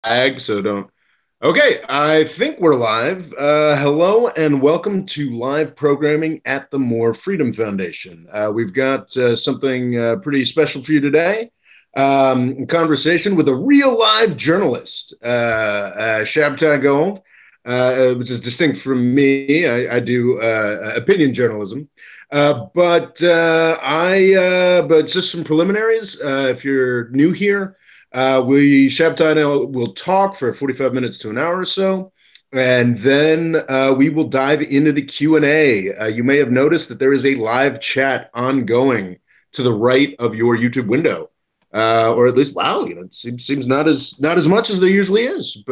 lag, so don't. Okay, I think we're live. Hello and welcome to live programming at the More Freedom Foundation. We've got something pretty special for you today. A conversation with a real live journalist, Shabtai Gold, which is distinct from me. I do opinion journalism. But just some preliminaries. If you're new here, Shabtai and I will talk for 45 minutes to an hour or so, and then we will dive into the Q&A. You may have noticed that there is a live chat ongoing to the right of your YouTube window, or at least, wow, it seems not as much as there usually is,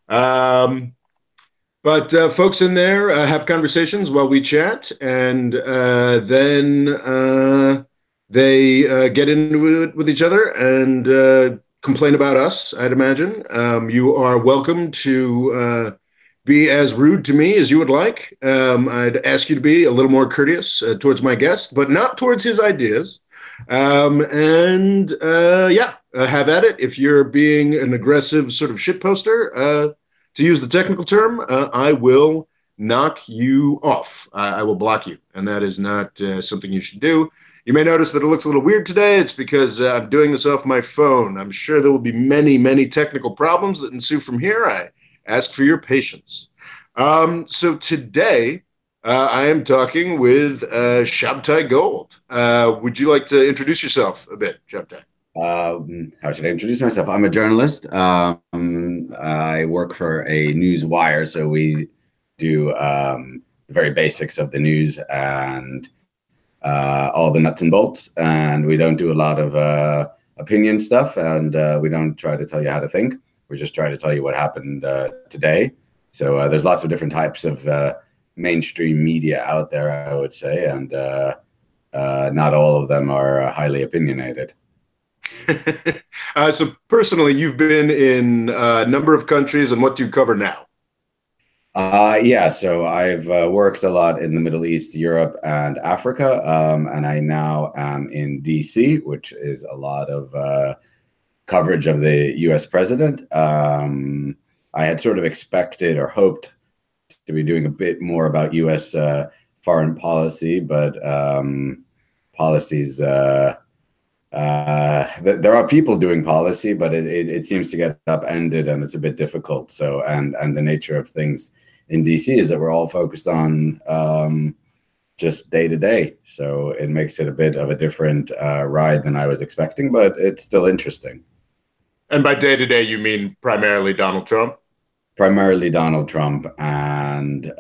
um, but folks in there have conversations while we chat, and then they get into it with each other and complain about us, I'd imagine. You are welcome to be as rude to me as you would like. I'd ask you to be a little more courteous towards my guest, but not towards his ideas. Have at it. If you're being an aggressive sort of shit poster, to use the technical term, I will knock you off. I will block you, and that is not something you should do. You may notice that it looks a little weird today. It's because I'm doing this off my phone. I'm sure there will be many, many technical problems that ensue from here. I ask for your patience. So today, I am talking with Shabtai Gold. Would you like to introduce yourself a bit, Shabtai? How should I introduce myself? I'm a journalist. I work for a news wire, so we do the very basics of the news and all the nuts and bolts, and we don't do a lot of opinion stuff, and we don't try to tell you how to think. We just try to tell you what happened today. So there's lots of different types of mainstream media out there, I would say, and not all of them are highly opinionated. So personally, you've been in a number of countries, and what do you cover now? So I've worked a lot in the Middle East, Europe, and Africa, and I now am in DC, which is a lot of coverage of the US president. I had sort of expected or hoped to be doing a bit more about US foreign policy, but policies... there are people doing policy, but it seems to get upended, and it's a bit difficult. So, and the nature of things in DC is that we're all focused on just day to day. So it makes it a bit of a different ride than I was expecting, but it's still interesting. And by day to day, you mean primarily Donald Trump? Primarily Donald Trump, and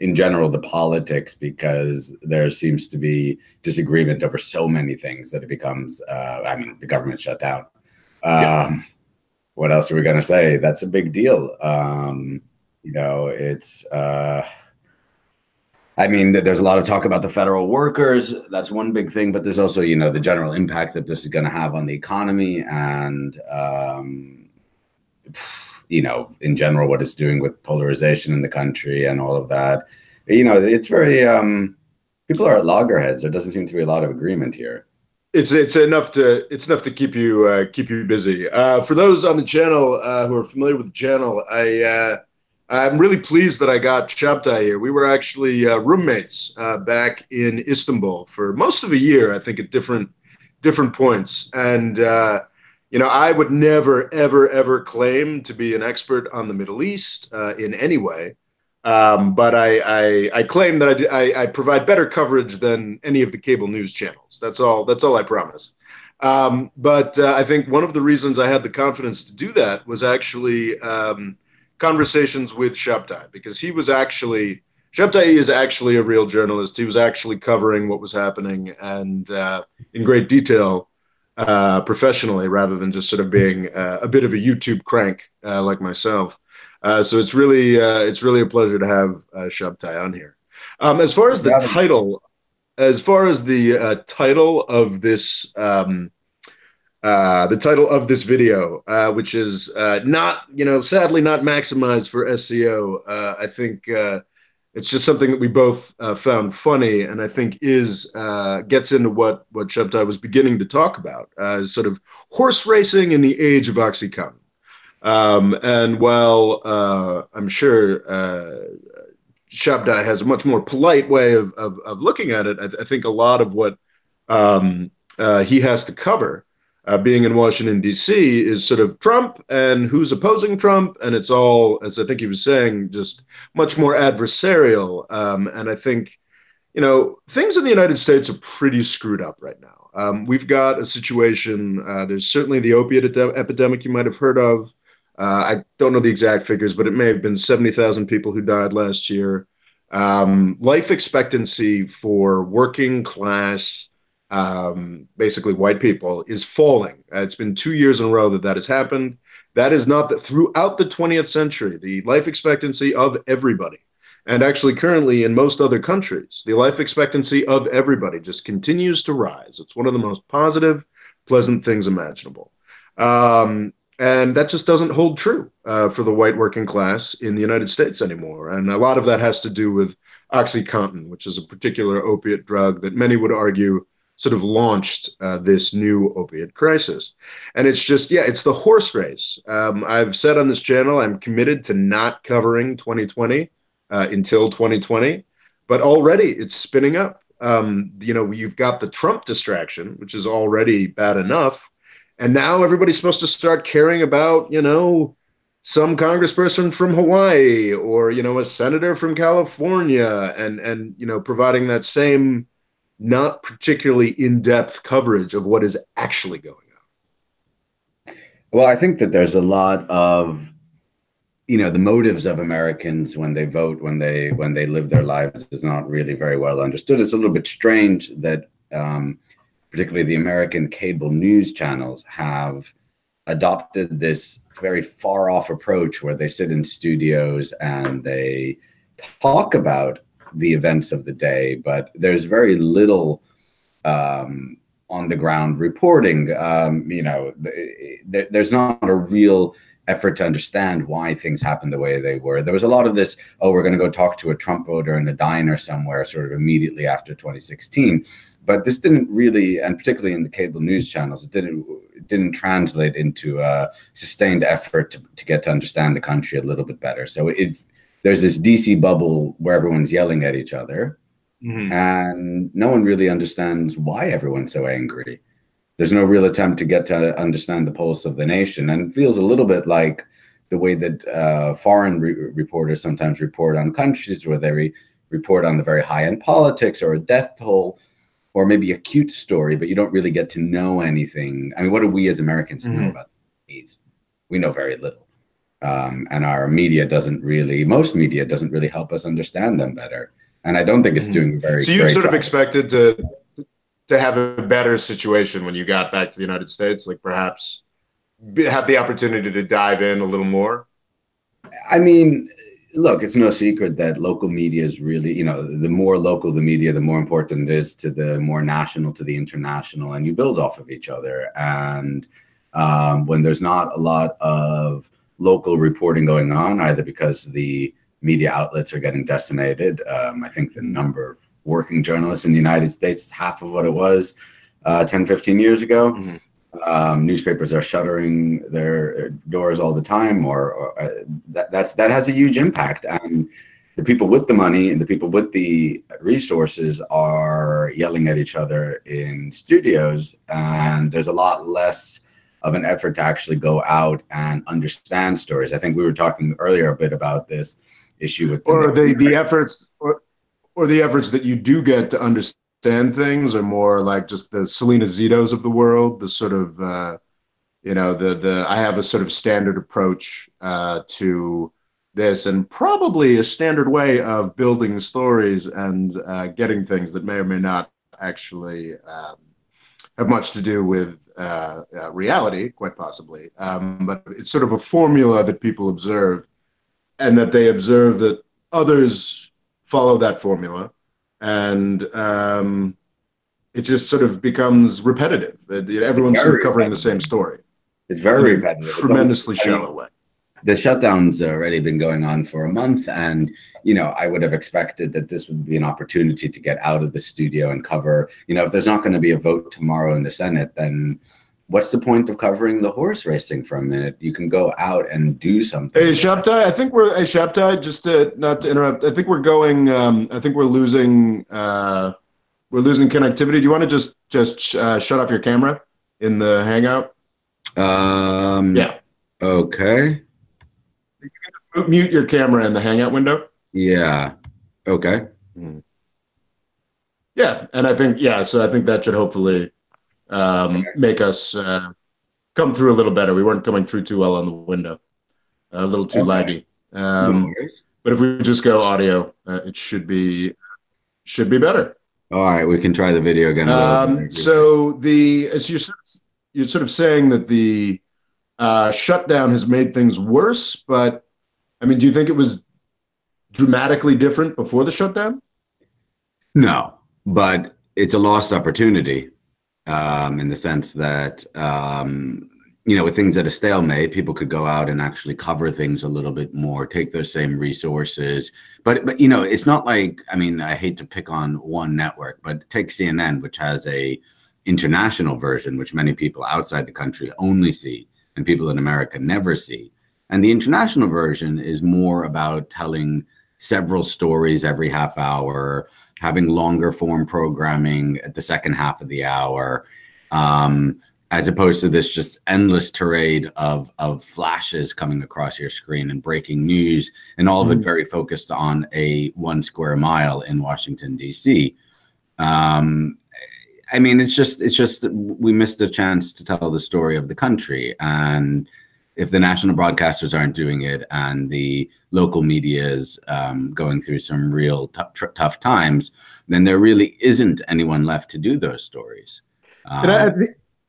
in general the politics, because there seems to be disagreement over so many things that it becomes, the government shut down. What else are we going to say? That's a big deal. It's, there's a lot of talk about the federal workers. That's one big thing, but there's also, the general impact that this is going to have on the economy, and in general, what it's doing with polarization in the country and all of that. It's very, people are at loggerheads. There doesn't seem to be a lot of agreement here. It's enough to keep you busy. For those on the channel who are familiar with the channel, I'm really pleased that I got Shabtai here. We were actually roommates back in Istanbul for most of a year, I think, at different points. And I would never, ever, ever claim to be an expert on the Middle East in any way. But I claim that I provide better coverage than any of the cable news channels. That's all I promise. But I think one of the reasons I had the confidence to do that was actually conversations with Shabtai, because Shabtai is actually a real journalist. He was actually covering what was happening, and in great detail, professionally, rather than just sort of being a bit of a YouTube crank like myself. So it's really a pleasure to have Shabtai on here. As far as the title of this video, which is not, sadly not maximized for SEO, I think it's just something that we both found funny, and I think gets into what Shabtai was beginning to talk about, sort of horse racing in the age of Oxycontin. And while I'm sure Shabtai has a much more polite way of looking at it, I think a lot of what um, he has to cover, being in Washington, D.C., is sort of Trump and who's opposing Trump. And it's all, as I think he was saying, just much more adversarial. And I think, things in the United States are pretty screwed up right now. We've got a situation, there's certainly the opiate epidemic you might have heard of. I don't know the exact figures, but it may have been 70,000 people who died last year. Life expectancy for working class, basically white people, is falling. It's been 2 years in a row that has happened. That is not that throughout the 20th century, the life expectancy of everybody, and actually currently in most other countries, the life expectancy of everybody just continues to rise. It's one of the most positive, pleasant things imaginable. And that just doesn't hold true for the white working class in the United States anymore. And a lot of that has to do with Oxycontin, which is a particular opiate drug that many would argue sort of launched this new opiate crisis. And it's just, yeah, it's the horse race. I've said on this channel, I'm committed to not covering 2020 until 2020, but already it's spinning up. You've got the Trump distraction, which is already bad enough. And now everybody's supposed to start caring about, some congressperson from Hawaii or, a senator from California and providing that same not particularly in-depth coverage of what is actually going on. Well, I think that there's a lot of, the motives of Americans when they vote, when they live their lives is not really very well understood. It's a little bit strange that particularly the American cable news channels have adopted this very far off approach where they sit in studios and they talk about the events of the day, but there's very little on the ground reporting. There's not a real effort to understand why things happened the way they were. There was a lot of this, we're going to go talk to a Trump voter in a diner somewhere sort of immediately after 2016. But this didn't really, and particularly in the cable news channels, it didn't translate into a sustained effort to get to understand the country a little bit better. So there's this DC bubble where everyone's yelling at each other, and no one really understands why everyone's so angry. There's no real attempt to get to understand the pulse of the nation, and it feels a little bit like the way that foreign reporters sometimes report on countries where they report on the very high-end politics or a death toll, or maybe a cute story, but you don't really get to know anything. I mean, what do we as Americans know about these? We know very little. And our media most media doesn't really help us understand them better. And I don't think it's doing very So you sort of expected to have a better situation when you got back to the United States, like perhaps have the opportunity to dive in a little more? I mean, look, it's no secret that local media is really, the more local the media, the more important it is to the more national, to the international, and you build off of each other. And when there's not a lot of local reporting going on, either because the media outlets are getting decimated, I think the number of working journalists in the United States is half of what it was 10, 15 years ago. Newspapers are shuttering their doors all the time, or that has a huge impact. And the people with the money and the people with the resources are yelling at each other in studios, and there's a lot less of an effort to actually go out and understand stories. I think we were talking earlier a bit about this issue with the efforts that you do get to understand things are more like just the Selena Zitos of the world, the sort of, I have a sort of standard approach to this, and probably a standard way of building stories and getting things that may or may not actually have much to do with reality, quite possibly. But it's sort of a formula that people observe, and that they observe that others follow that formula, and it just sort of becomes repetitive. Everyone's sort of covering the same story. It's very repetitive. Tremendously shallow way. The shutdown's already been going on for a month, and I would have expected that this would be an opportunity to get out of the studio and cover. If there's not going to be a vote tomorrow in the Senate, then what's the point of covering the horse racing for a minute? You can go out and do something. Hey, Shabtai, I think we're, hey, Shabtai, just to, not to interrupt, I think we're going, I think we're losing connectivity. Do you want to just shut off your camera in the Hangout? Yeah. Okay. You can mute your camera in the Hangout window. Yeah. Okay. Yeah, and I think, yeah, so I think that should hopefully make us come through a little better. We weren't coming through too well on the window, a little too laggy. No worries. But if we just go audio, it should be better. All right, we can try the video again. A little bit. So as you're sort of saying that the shutdown has made things worse, but I mean, do you think it was dramatically different before the shutdown? No, but it's a lost opportunity in the sense that, with things at a stalemate, people could go out and actually cover things a little bit more, take those same resources. But it's not like, I mean, I hate to pick on one network, but take CNN, which has a international version, which many people outside the country only see and people in America never see. And the international version is more about telling several stories every half hour, having longer form programming at the second half of the hour, as opposed to this just endless tirade of flashes coming across your screen and breaking news, and all of it very focused on a 1 square mile in Washington, D.C. I mean, it's just we missed a chance to tell the story of the country. And if the national broadcasters aren't doing it and the local media is going through some real tough times, then there really isn't anyone left to do those stories.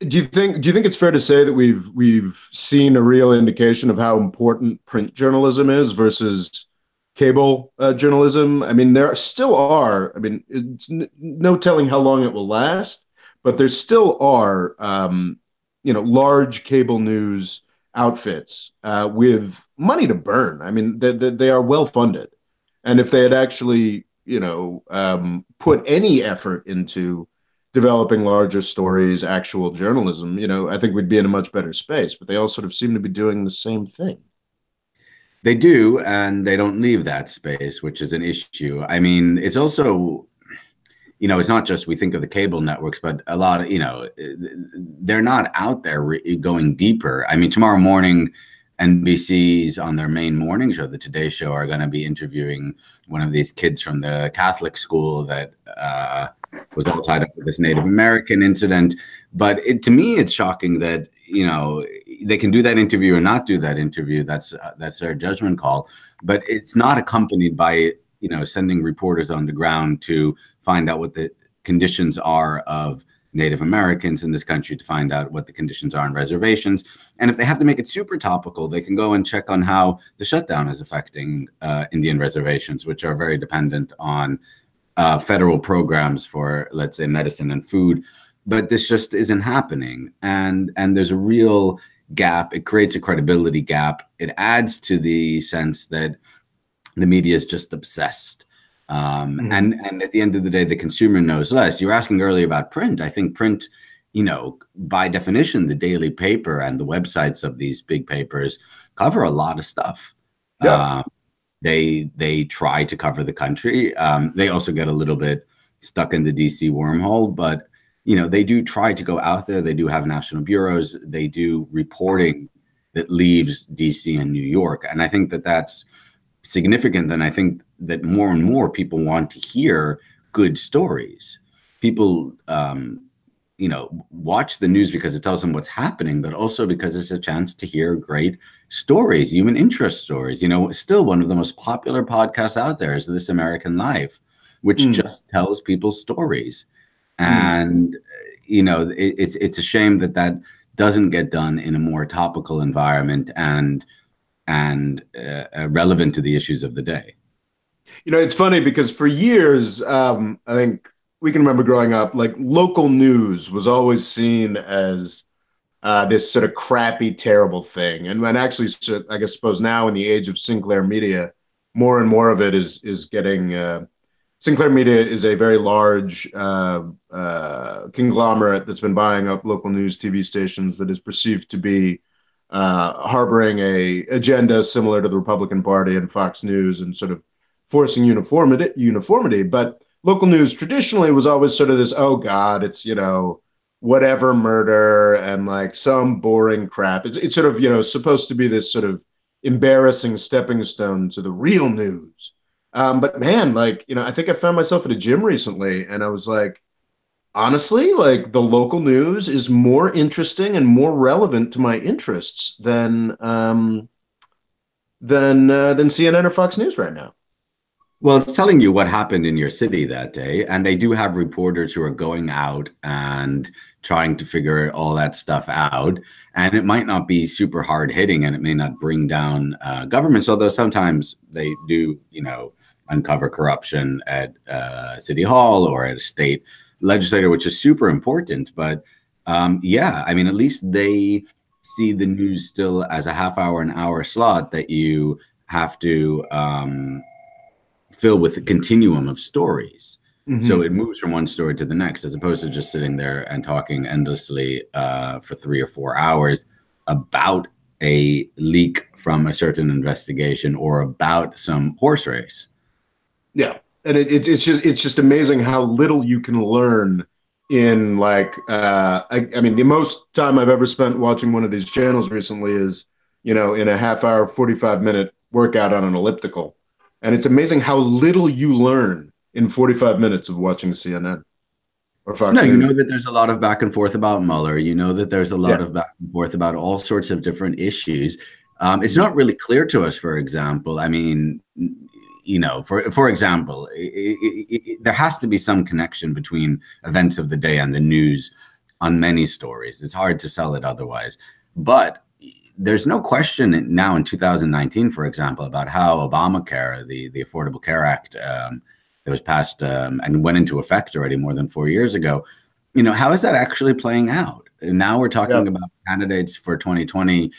Do you think it's fair to say that we've seen a real indication of how important print journalism is versus cable journalism? I mean, there still are. I mean, it's no telling how long it will last, but there still are, large cable news outfits with money to burn. I mean, they are well funded, and if they had actually, put any effort into developing larger stories, actual journalism, I think we'd be in a much better space. But they all sort of seem to be doing the same thing. They do, and they don't leave that space, which is an issue. I mean, it's also, it's not just we think of the cable networks, but a lot of, they're not out there going deeper. I mean, tomorrow morning, NBC's on their main morning show, the Today Show, are going to be interviewing one of these kids from the Catholic school that was all tied up with this Native American incident. But to me, it's shocking that, they can do that interview or not do that interview. That's their judgment call. But it's not accompanied by, sending reporters on the ground to find out what the conditions are of Native Americans in this country, to find out what the conditions are on reservations. And if they have to make it super topical, they can go and check on how the shutdown is affecting Indian reservations, which are very dependent on federal programs for, let's say, medicine and food. But this just isn't happening. And there's a real gap. It creates a credibility gap. It adds to the sense that the media is just obsessed. And at the end of the day, the consumer knows less. You were asking earlier about print. I think print, by definition, the daily paper and the websites of these big papers cover a lot of stuff. Yeah. They try to cover the country. They also get a little bit stuck in the DC wormhole, but they do try to go out there. They do have national bureaus. They do reporting that leaves DC and New York. And I think that that's significant. And I think that more and more people want to hear good stories. People, watch the news because it tells them what's happening, but also because it's a chance to hear great stories, human interest stories. Still one of the most popular podcasts out there is This American Life, which just tells people's stories. And, it's a shame that doesn't get done in a more topical environment and relevant to the issues of the day. It's funny because for years, I think we can remember growing up, like local news was always seen as this sort of crappy, terrible thing. And when actually, suppose now in the age of Sinclair media, more and more of it is getting Sinclair Media is a very large conglomerate that's been buying up local news TV stations that is perceived to be harboring a agenda similar to the Republican Party and Fox News and sort of forcing uniformity. But local news traditionally was always sort of this, oh God, it's, whatever murder and like some boring crap. It's sort of, supposed to be this sort of embarrassing stepping stone to the real news. But man, like, I think I found myself at a gym recently and I was like, honestly, like the local news is more interesting and more relevant to my interests than CNN or Fox News right now. Well, it's telling you what happened in your city that day. And they do have reporters who are going out and trying to figure all that stuff out. And it might not be super hard hitting and it may not bring down governments, although sometimes they do, uncover corruption at City Hall or at a state legislature, which is super important. But yeah, I mean, at least they see the news still as a half hour, an hour slot that you have to fill with a continuum of stories. Mm-hmm. So it moves from one story to the next, as opposed to just sitting there and talking endlessly for 3 or 4 hours about a leak from a certain investigation or about some horse race. Yeah, and it's just amazing how little you can learn in like I mean, the most time I've ever spent watching one of these channels recently is in a half hour, 45-minute workout on an elliptical. And it's amazing how little you learn in 45 minutes of watching CNN or Fox News. You know that there's a lot of back and forth about Mueller. You know that there's a lot of back and forth about all sorts of different issues. It's not really clear to us, for example. I mean, for example, there has to be some connection between events of the day and the news on many stories. It's hard to sell it otherwise. But there's no question now in 2019, for example, about how Obamacare, the Affordable Care Act that was passed and went into effect already more than 4 years ago, how is that actually playing out? And now we're talking about candidates for 2020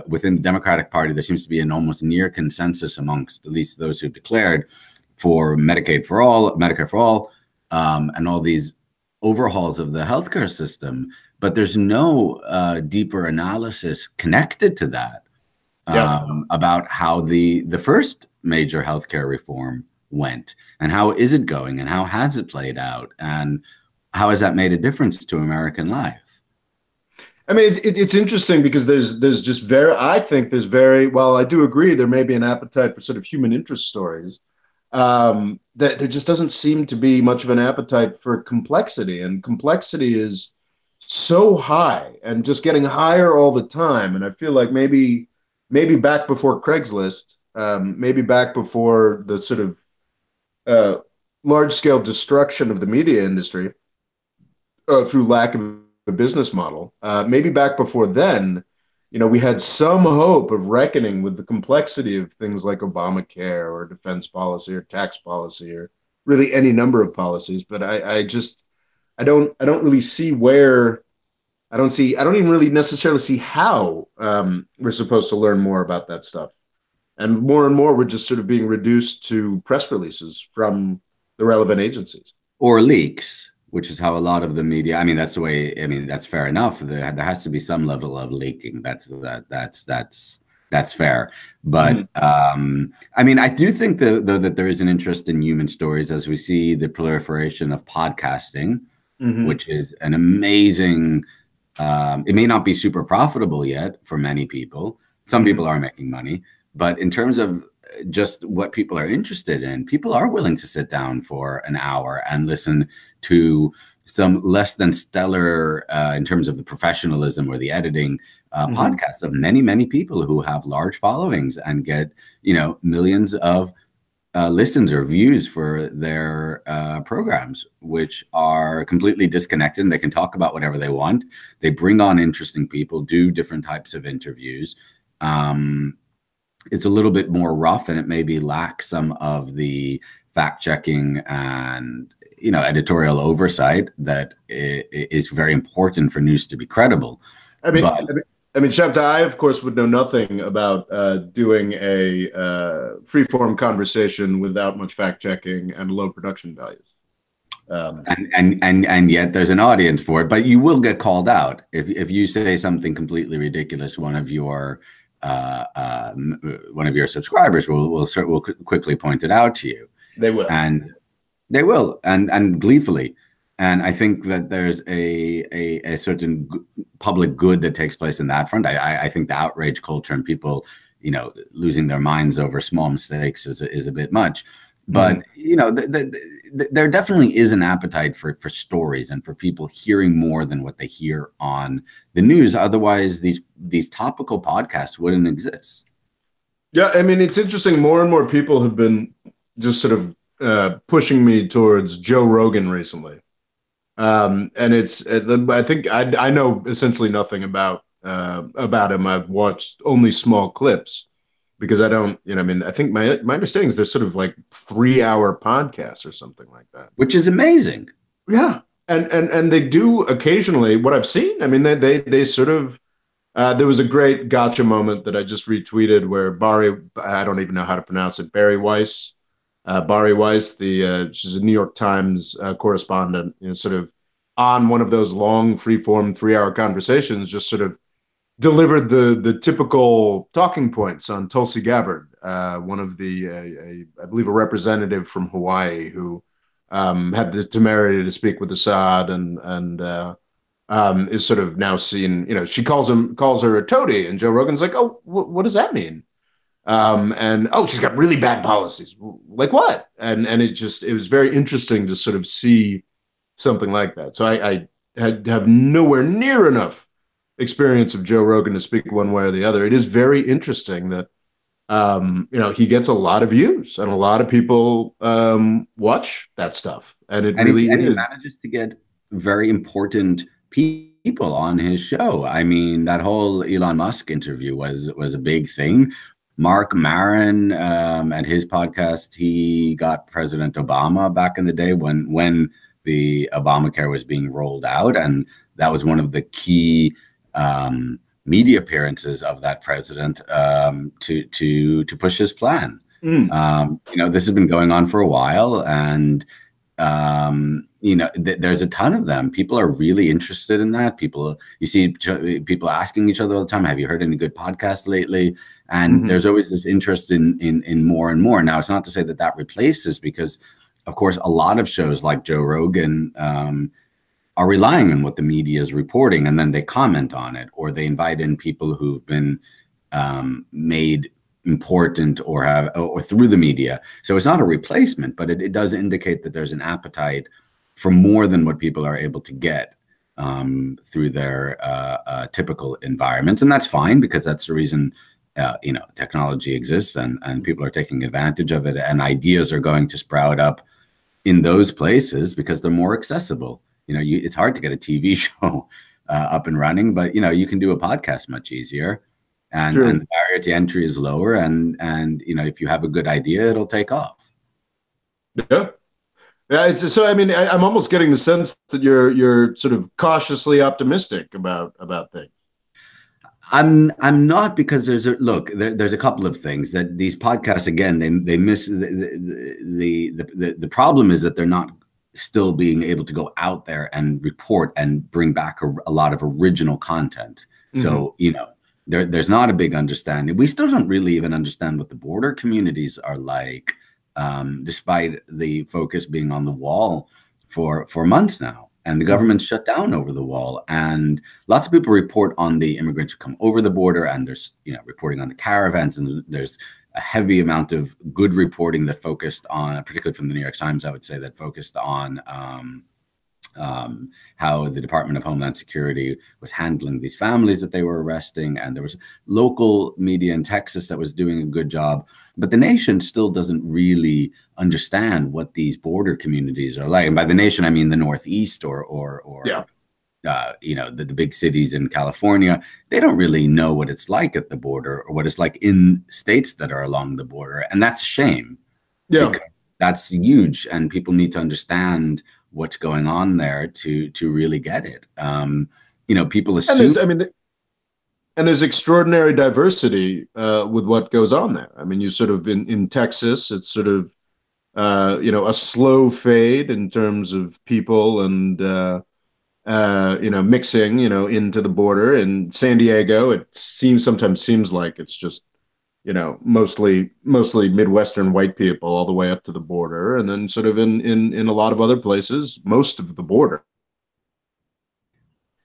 within the Democratic Party. There seems to be an almost near consensus amongst at least those who've declared for Medicare for all, and all these overhauls of the healthcare system. But there's no deeper analysis connected to that about how the first major healthcare reform went and how is it going and how has it played out and how has that made a difference to American life? I mean, it's interesting because there's just I do agree there may be an appetite for sort of human interest stories. That there just doesn't seem to be much of an appetite for complexity, and complexity is so high and just getting higher all the time. And I feel like maybe back before Craigslist, maybe back before the sort of large scale destruction of the media industry through lack of a business model, maybe back before then, we had some hope of reckoning with the complexity of things like Obamacare or defense policy or tax policy or really any number of policies. But I don't really see where. I don't even really necessarily see how we're supposed to learn more about that stuff. And more we're just sort of being reduced to press releases from the relevant agencies. Or leaks, which is how a lot of the media, I mean, that's the way, I mean, that's fair enough. There has to be some level of leaking. That's fair. But I mean, I do think though that there is an interest in human stories as we see the proliferation of podcasting, which is an amazing, it may not be super profitable yet for many people. Some people are making money, but in terms of just what people are interested in, people are willing to sit down for an hour and listen to some less than stellar in terms of the professionalism or the editing podcasts of many people who have large followings and get millions of listens or views for their programs, which are completely disconnected. And they can talk about whatever they want. They bring on interesting people, do different types of interviews. It's a little bit more rough, and it maybe lacks some of the fact checking and editorial oversight that is very important for news to be credible. I mean, I mean, Shabtai, I of course would know nothing about doing a free-form conversation without much fact checking and low production values. And yet there's an audience for it, but you will get called out if you say something completely ridiculous. One of your subscribers will quickly point it out to you. They will, and they will, and gleefully. And I think that there's a certain public good that takes place in that front. I think the outrage culture and people, losing their minds over small mistakes is a bit much. But there definitely is an appetite for stories and for people hearing more than what they hear on the news. Otherwise, these topical podcasts wouldn't exist. Yeah, I mean, it's interesting. More and more people have been just sort of pushing me towards Joe Rogan recently, and I think I know essentially nothing about him. I've watched only small clips. Because I don't, I mean, I think my understanding is there's sort of like 3-hour podcasts or something like that, which is amazing. Yeah, and they do occasionally. What I've seen, I mean, they sort of. There was a great gotcha moment that I just retweeted where I don't even know how to pronounce it, Bari Weiss, she's a New York Times correspondent, sort of on one of those long free-form 3-hour conversations, just sort of delivered the typical talking points on Tulsi Gabbard, one of I believe a representative from Hawaii who had the temerity to speak with Assad and is sort of now seen, she calls her a toady, and Joe Rogan's like, oh, what does that mean? And she's got really bad policies. Like what? And it was very interesting to sort of see something like that. So I have nowhere near enough experience of Joe Rogan to speak one way or the other. It is very interesting that he gets a lot of views and a lot of people watch that stuff, and he manages to get very important people on his show. I mean, that whole Elon Musk interview was a big thing. Mark Maron at his podcast, he got President Obama back in the day when the Obamacare was being rolled out, and that was one of the key media appearances of that president to push his plan. This has been going on for a while, and there's a ton of them. People are really interested in that. You see people asking each other all the time, have you heard any good podcasts lately? And there's always this interest in more and more. Now, it's not to say that replaces, because of course a lot of shows like Joe Rogan are relying on what the media is reporting, and then they comment on it, or they invite in people who've been made important or through the media. So it's not a replacement, but it does indicate that there's an appetite for more than what people are able to get through their typical environments. And that's fine, because that's the reason technology exists, and people are taking advantage of it, and ideas are going to sprout up in those places because they're more accessible. It's hard to get a TV show up and running, but you can do a podcast much easier, and the barrier to entry is lower, and if you have a good idea, it'll take off. Yeah. So I mean, I'm almost getting the sense that you're sort of cautiously optimistic about things. I'm not, because there's a couple of things that these podcasts, again, they miss. The problem is that they're not still being able to go out there and report and bring back a lot of original content. So there's not a big understanding. We still don't really even understand what the border communities are like, despite the focus being on the wall for months now. And the government's shut down over the wall. And lots of people report on the immigrants who come over the border, and there's reporting on the caravans, and there's a heavy amount of good reporting that focused on, particularly from the New York Times, I would say, that focused on how the Department of Homeland Security was handling these families that they were arresting. And there was local media in Texas that was doing a good job. But the nation still doesn't really understand what these border communities are like. And by the nation, I mean the Northeast or the big cities in California. They don't really know what it's like at the border, or what it's like in states that are along the border. And that's a shame. Yeah. That's huge. And people need to understand what's going on there to really get it. People assume. and there's extraordinary diversity with what goes on there. I mean, you sort of in Texas, it's sort of a slow fade in terms of people and mixing, into the border. In San Diego, it sometimes seems like it's just, mostly Midwestern white people all the way up to the border, and then sort of in a lot of other places, most of the border,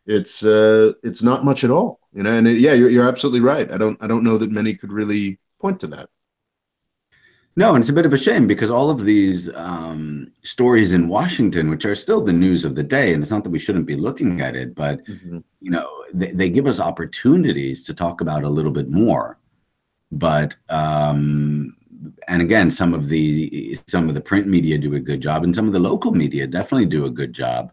it's not much at all, And yeah, you're absolutely right. I don't know that many could really point to that. No, and it's a bit of a shame because all of these stories in Washington, which are still the news of the day, and it's not that we shouldn't be looking at it, but Mm-hmm. they give us opportunities to talk about a little bit more. But and again, some of the print media do a good job, and some of the local media definitely do a good job.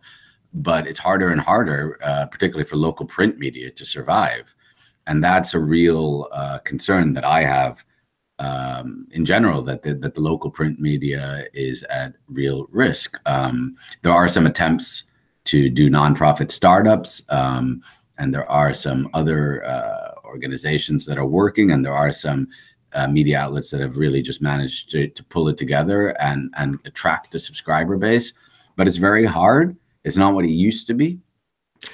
But it's harder and harder, particularly for local print media, to survive, and that's a real concern that I have. In general, that the local print media is at real risk. There are some attempts to do nonprofit startups, and there are some other organizations that are working, and there are some media outlets that have really just managed to pull it together and attract a subscriber base. But it's very hard. It's not what it used to be,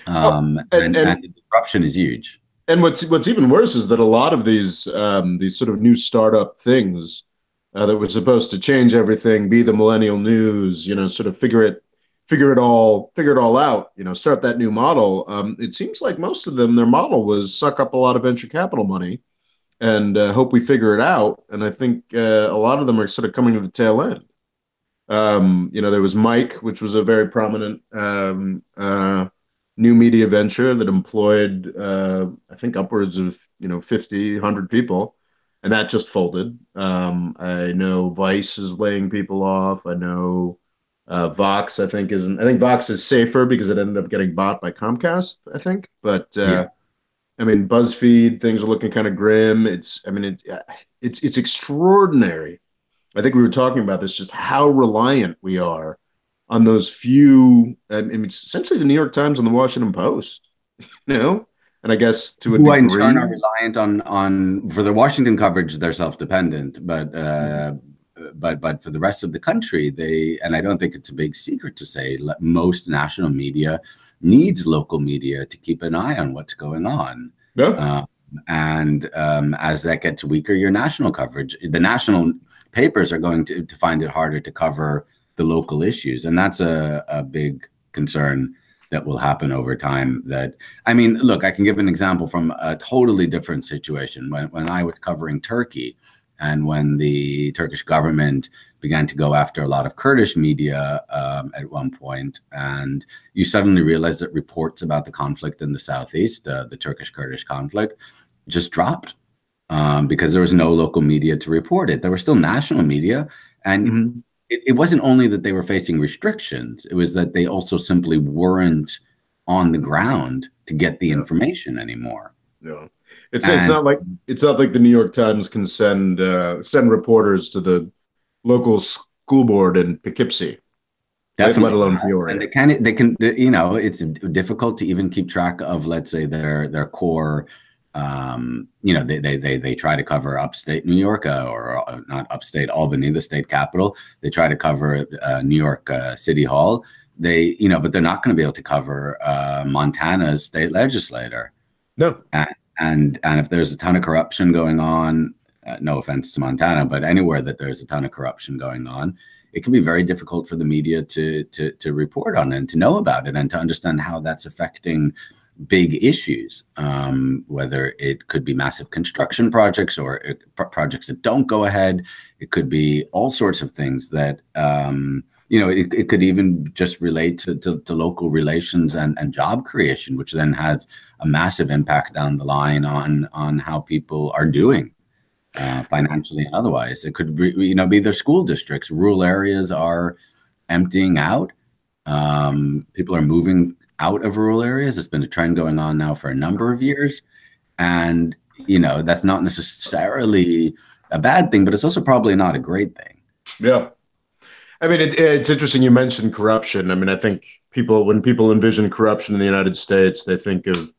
and the disruption is huge. And what's even worse is that a lot of these sort of new startup things that were supposed to change everything, be the millennial news, sort of figure it all out, start that new model. It seems like most of them, their model was suck up a lot of venture capital money and hope we figure it out. And I think a lot of them are sort of coming to the tail end. There was Mike, which was a very prominent new media venture that employed, I think, upwards of 50, 100 people, and that just folded. I know Vice is laying people off. I know Vox, I think Vox is safer because it ended up getting bought by Comcast, I think. But Yeah. I mean, BuzzFeed, things are looking kind of grim. It's extraordinary. I think we were talking about this, just how reliant we are on those few. I mean, essentially the New York Times and the Washington Post, and I guess to a Who in degree, turn are reliant on for the Washington coverage, they're self-dependent, but for the rest of the country, and I don't think it's a big secret to say most national media needs local media to keep an eye on what's going on. yeah. And as that gets weaker, your national coverage, the national papers are going to find it harder to cover the local issues, and that's a big concern that will happen over time. I mean, look, I can give an example from a totally different situation. When I was covering Turkey, and when the Turkish government began to go after a lot of Kurdish media at one point, and you suddenly realize that reports about the conflict in the southeast, the Turkish-Kurdish conflict, just dropped because there was no local media to report it. There were still national media, and Mm-hmm. it wasn't only that they were facing restrictions, it was that they also simply weren't on the ground to get the information anymore. Yeah. It's not like the New York Times can send reporters to the local school board in Poughkeepsie, right? Let Definitely alone not. Peoria. And it's difficult to even keep track of, let's say, their core. They try to cover upstate New York, or not upstate Albany, the state capital. They try to cover New York City Hall. But they're not going to be able to cover Montana's state legislator. No. And if there's a ton of corruption going on, no offense to Montana, but anywhere that there's a ton of corruption going on, it can be very difficult for the media to report on it and to know about it and to understand how that's affecting big issues, whether it could be massive construction projects or projects that don't go ahead. It could be all sorts of things that, it could even just relate to local relations and job creation, which then has a massive impact down the line on how people are doing financially and otherwise. It could be their school districts. Rural areas are emptying out. People are moving out of rural areas. It's been a trend going on now for a number of years. And, that's not necessarily a bad thing, but it's also probably not a great thing. Yeah. I mean, it's interesting you mentioned corruption. I mean, I think when people envision corruption in the United States, they think of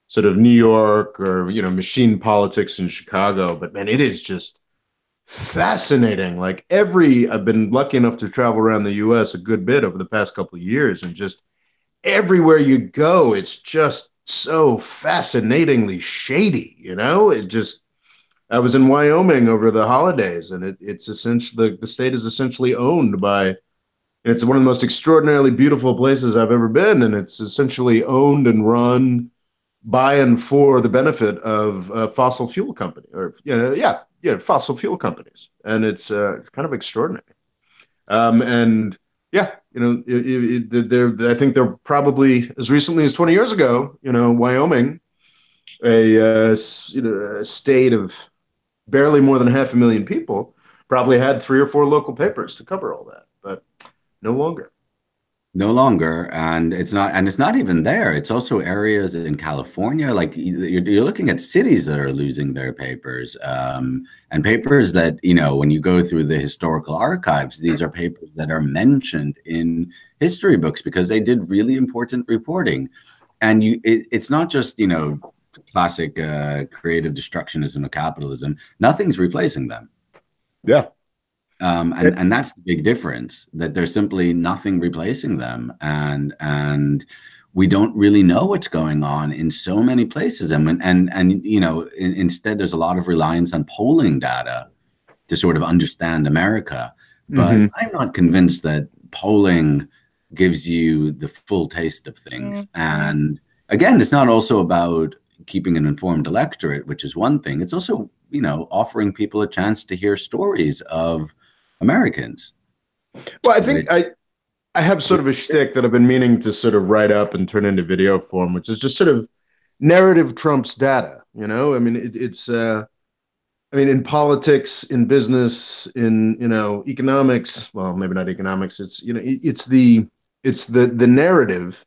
sort of New York or, machine politics in Chicago. But man, it is just fascinating. Like I've been lucky enough to travel around the US a good bit over the past couple of years, and just everywhere you go, it's just so fascinatingly shady, It just I was in Wyoming over the holidays, and it's essentially the state is essentially owned by. It's one of the most extraordinarily beautiful places I've ever been, and it's essentially owned and run by and for the benefit of fossil fuel company, or fossil fuel companies, and it's kind of extraordinary. And yeah, I think they're probably as recently as 20 years ago, Wyoming, a state of barely more than 500,000 people, probably had 3 or 4 local papers to cover all that, but no longer. No longer, and it's not even there. It's also areas in California, like you're looking at cities that are losing their papers, and papers that, when you go through the historical archives, these are papers that are mentioned in history books because they did really important reporting. And it's not just, classic creative destructionism of capitalism. Nothing's replacing them. Yeah. And that's the big difference, that there's simply nothing replacing them. And we don't really know what's going on in so many places. And instead there's a lot of reliance on polling data to sort of understand America. But I'm not convinced that polling gives you the full taste of things. And again, it's not also about keeping an informed electorate, which is one thing. It's also, offering people a chance to hear stories of Americans. Well, I think I have sort of a shtick that I've been meaning to sort of write up and turn into video form, which is just sort of narrative trumps data. I mean, in politics, in business, in economics. Well, maybe not economics. It's it's the narrative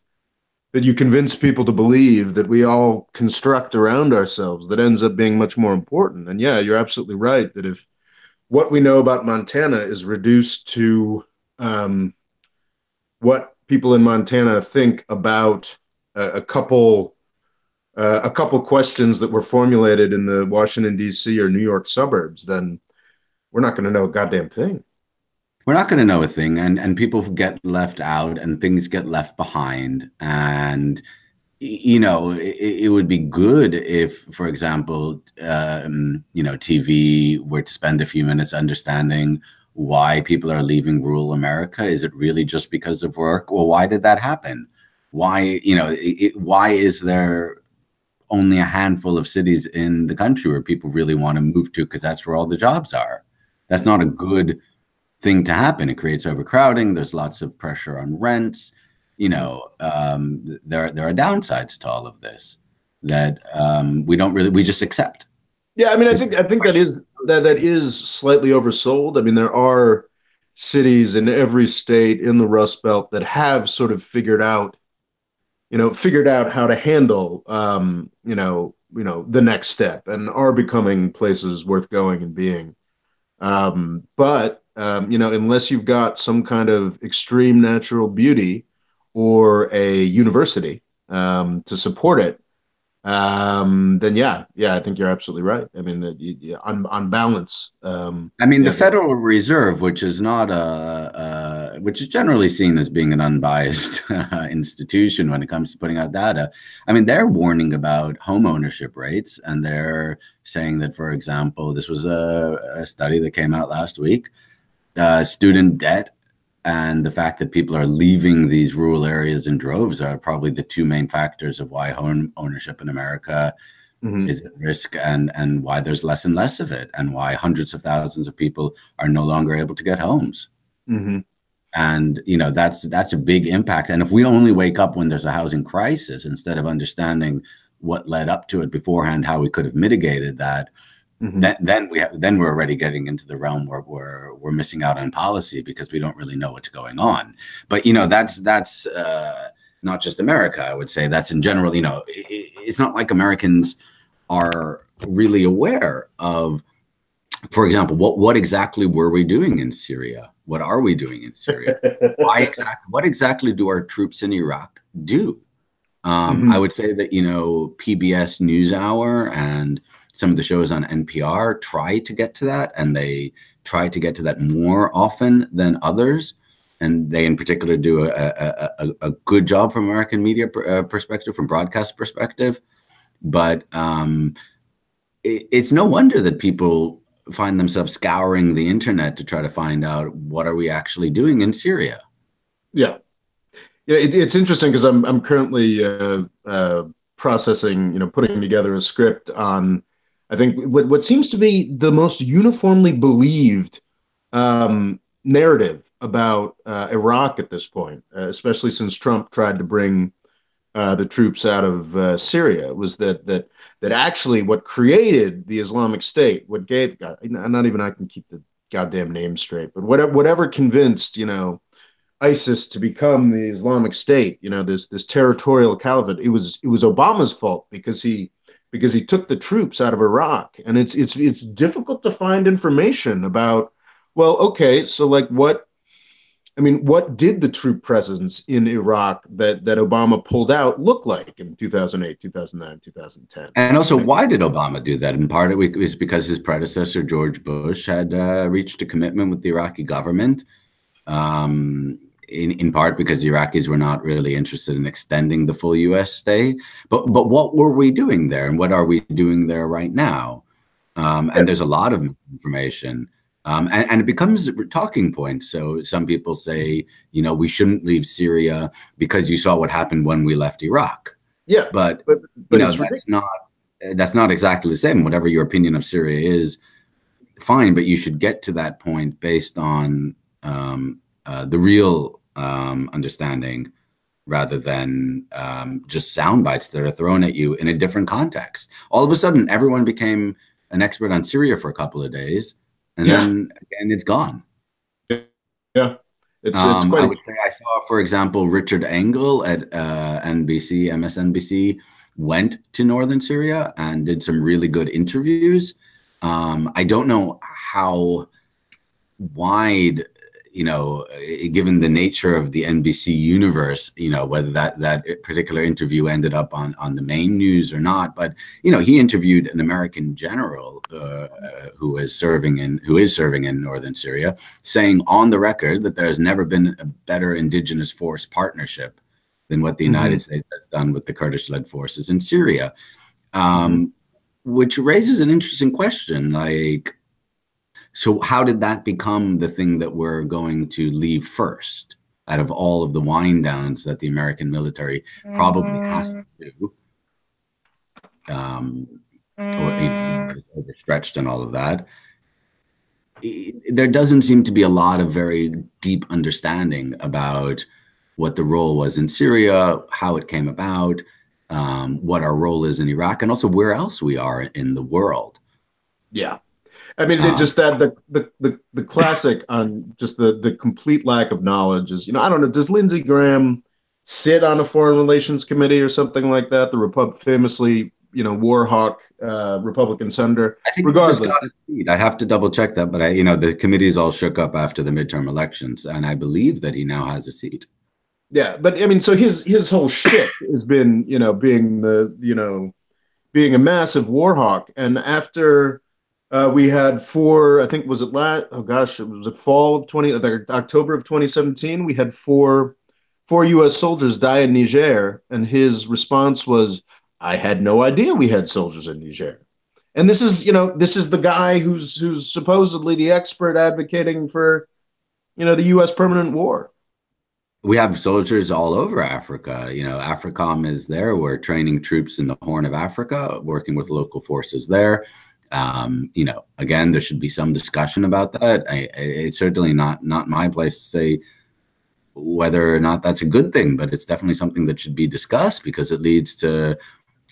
that you convince people to believe that we all construct around ourselves that ends up being much more important. And yeah, you're absolutely right that if what we know about Montana is reduced to what people in Montana think about a couple questions that were formulated in the Washington, D.C. or New York suburbs, then we're not going to know a goddamn thing. We're not going to know a thing, and people get left out, and things get left behind. And it would be good if, for example, TV were to spend a few minutes understanding why people are leaving rural America. Is it really just because of work? Well, why did that happen? Why is there only a handful of cities in the country where people really want to move to because that's where all the jobs are? That's not a good thing to happen. It creates overcrowding. There's lots of pressure on rents. There are downsides to all of this that we just accept. Yeah, I mean, I think that is slightly oversold. I mean, there are cities in every state in the Rust Belt that have sort of figured out how to handle the next step and are becoming places worth going and being. But unless you've got some kind of extreme natural beauty or a university to support it, then yeah, I think you're absolutely right. I mean, on balance. The Federal Reserve, which is not which is generally seen as being an unbiased institution when it comes to putting out data. I mean, they're warning about home ownership rates, and they're saying that, for example, this was a study that came out last week. Student debt and the fact that people are leaving these rural areas in droves are probably the 2 main factors of why home ownership in America is at risk, and why there's less and less of it, and why hundreds of thousands of people are no longer able to get homes. And that's a big impact. And if we only wake up when there's a housing crisis instead of understanding what led up to it beforehand, how we could have mitigated that, then we're already getting into the realm where we're missing out on policy because we don't really know what's going on. But that's not just America. I would say that's in general. It's not like Americans are really aware of, for example, what exactly were we doing in Syria? What are we doing in Syria? What exactly do our troops in Iraq do? I would say that, PBS NewsHour and some of the shows on NPR try to get to that, and they try to get to that more often than others. And they in particular do a good job from American media perspective, from broadcast perspective. But it's no wonder that people find themselves scouring the internet to try to find out what are we actually doing in Syria. Yeah. It's interesting because I'm currently processing, putting together a script on, I think, what seems to be the most uniformly believed narrative about Iraq at this point, especially since Trump tried to bring the troops out of Syria, was that actually what created the Islamic State, what gave, God, not even I can keep the goddamn name straight, but whatever convinced, ISIS to become the Islamic State, this territorial caliphate, it was Obama's fault because he took the troops out of Iraq. And it's difficult to find information about, well, okay, so like what did the troop presence in Iraq that Obama pulled out look like in 2008, 2009, 2010? And also, why did Obama do that? In part, it was because his predecessor, George Bush, had reached a commitment with the Iraqi government. In part because the Iraqis were not really interested in extending the full U.S. stay. But what were we doing there, and what are we doing there right now? And there's a lot of information. And it becomes a talking point. So some people say, we shouldn't leave Syria because you saw what happened when we left Iraq. Yeah, but that's not exactly the same. Whatever your opinion of Syria is, fine, but you should get to that point based on the real understanding, rather than just sound bites that are thrown at you in a different context. All of a sudden, everyone became an expert on Syria for a couple of days. And then again, it's gone. Yeah, it's quite. I would say I saw, for example, Richard Engel at MSNBC went to northern Syria and did some really good interviews. I don't know how wide, given the nature of the NBC universe, whether that particular interview ended up on the main news or not. But he interviewed an American general who is serving in northern Syria, saying on the record that there has never been a better indigenous force partnership than what the United States has done with the Kurdish-led forces in Syria, which raises an interesting question, like, so how did that become the thing that we're going to leave first out of all of the wind downs that the American military probably has to do? Or overstretched and all of that. There doesn't seem to be a lot of very deep understanding about what the role was in Syria, how it came about, what our role is in Iraq, and also where else we are in the world. Yeah. I mean, just that the classic on just the complete lack of knowledge is, I don't know, does Lindsey Graham sit on a foreign relations committee or something like that? The famously, war hawk Republican senator. I think regardless, I'd have to double check that, but the committees all shook up after the midterm elections, and I believe that he now has a seat. Yeah, but I mean, so his whole shit has been, being a massive war hawk, and after. We had I think, was it fall of October of 2017, we had four U.S. soldiers die in Niger, and his response was, I had no idea we had soldiers in Niger. And this is the guy who's supposedly the expert advocating for, the U.S. permanent war. We have soldiers all over Africa. AFRICOM is there. We're training troops in the Horn of Africa, working with local forces there. Again, there should be some discussion about that. It's certainly not my place to say whether or not that's a good thing, but it's definitely something that should be discussed because it leads to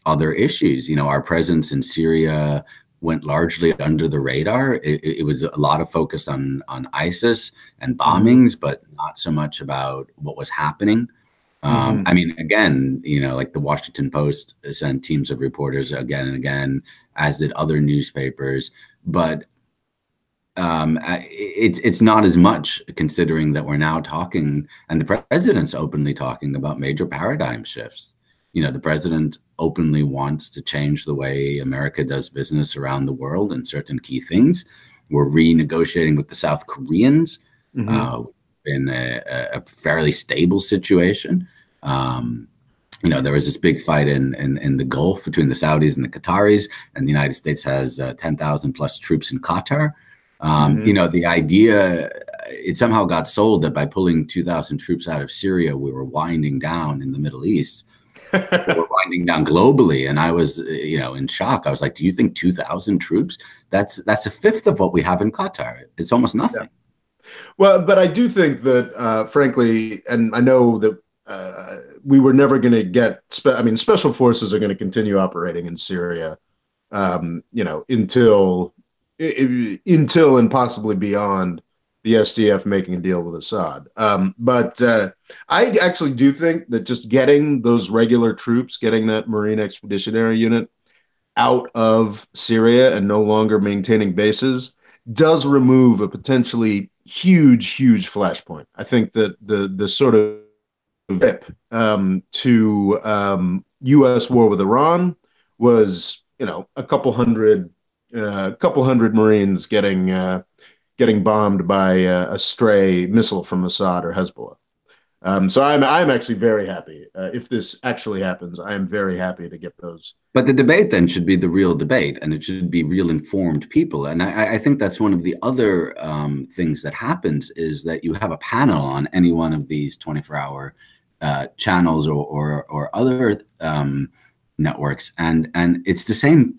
other issues. Our presence in Syria went largely under the radar. It was a lot of focus on ISIS and bombings, but not so much about what was happening. I mean, again, like the Washington Post sent teams of reporters again and again, as did other newspapers. But it's not as much, considering that we're now talking, and the president's openly talking about major paradigm shifts. the president openly wants to change the way America does business around the world and certain key things. We're renegotiating with the South Koreans in a fairly stable situation. There was this big fight in the Gulf between the Saudis and the Qataris, and the United States has 10,000 plus troops in Qatar. The idea, it somehow got sold that by pulling 2,000 troops out of Syria, we were winding down in the Middle East. We're winding down globally. And I was, in shock. I was like, do you think 2,000 troops? That's a fifth of what we have in Qatar. It's almost nothing. Yeah. Well, but I do think that, frankly, and I know that we were never going to get, special forces are going to continue operating in Syria, until and possibly beyond the SDF making a deal with Assad. But I actually do think that just getting those regular troops, getting that Marine Expeditionary Unit out of Syria and no longer maintaining bases does remove a potentially huge flashpoint. I think that the sort of whip to U.S. war with Iran was, a couple hundred Marines getting bombed by a stray missile from Assad or Hezbollah. So I'm actually very happy if this actually happens. I am very happy to get those. But the debate then should be the real debate, and it should be real informed people. And I think that's one of the other things that happens is that you have a panel on any one of these 24-hour channels or other networks, and it's the same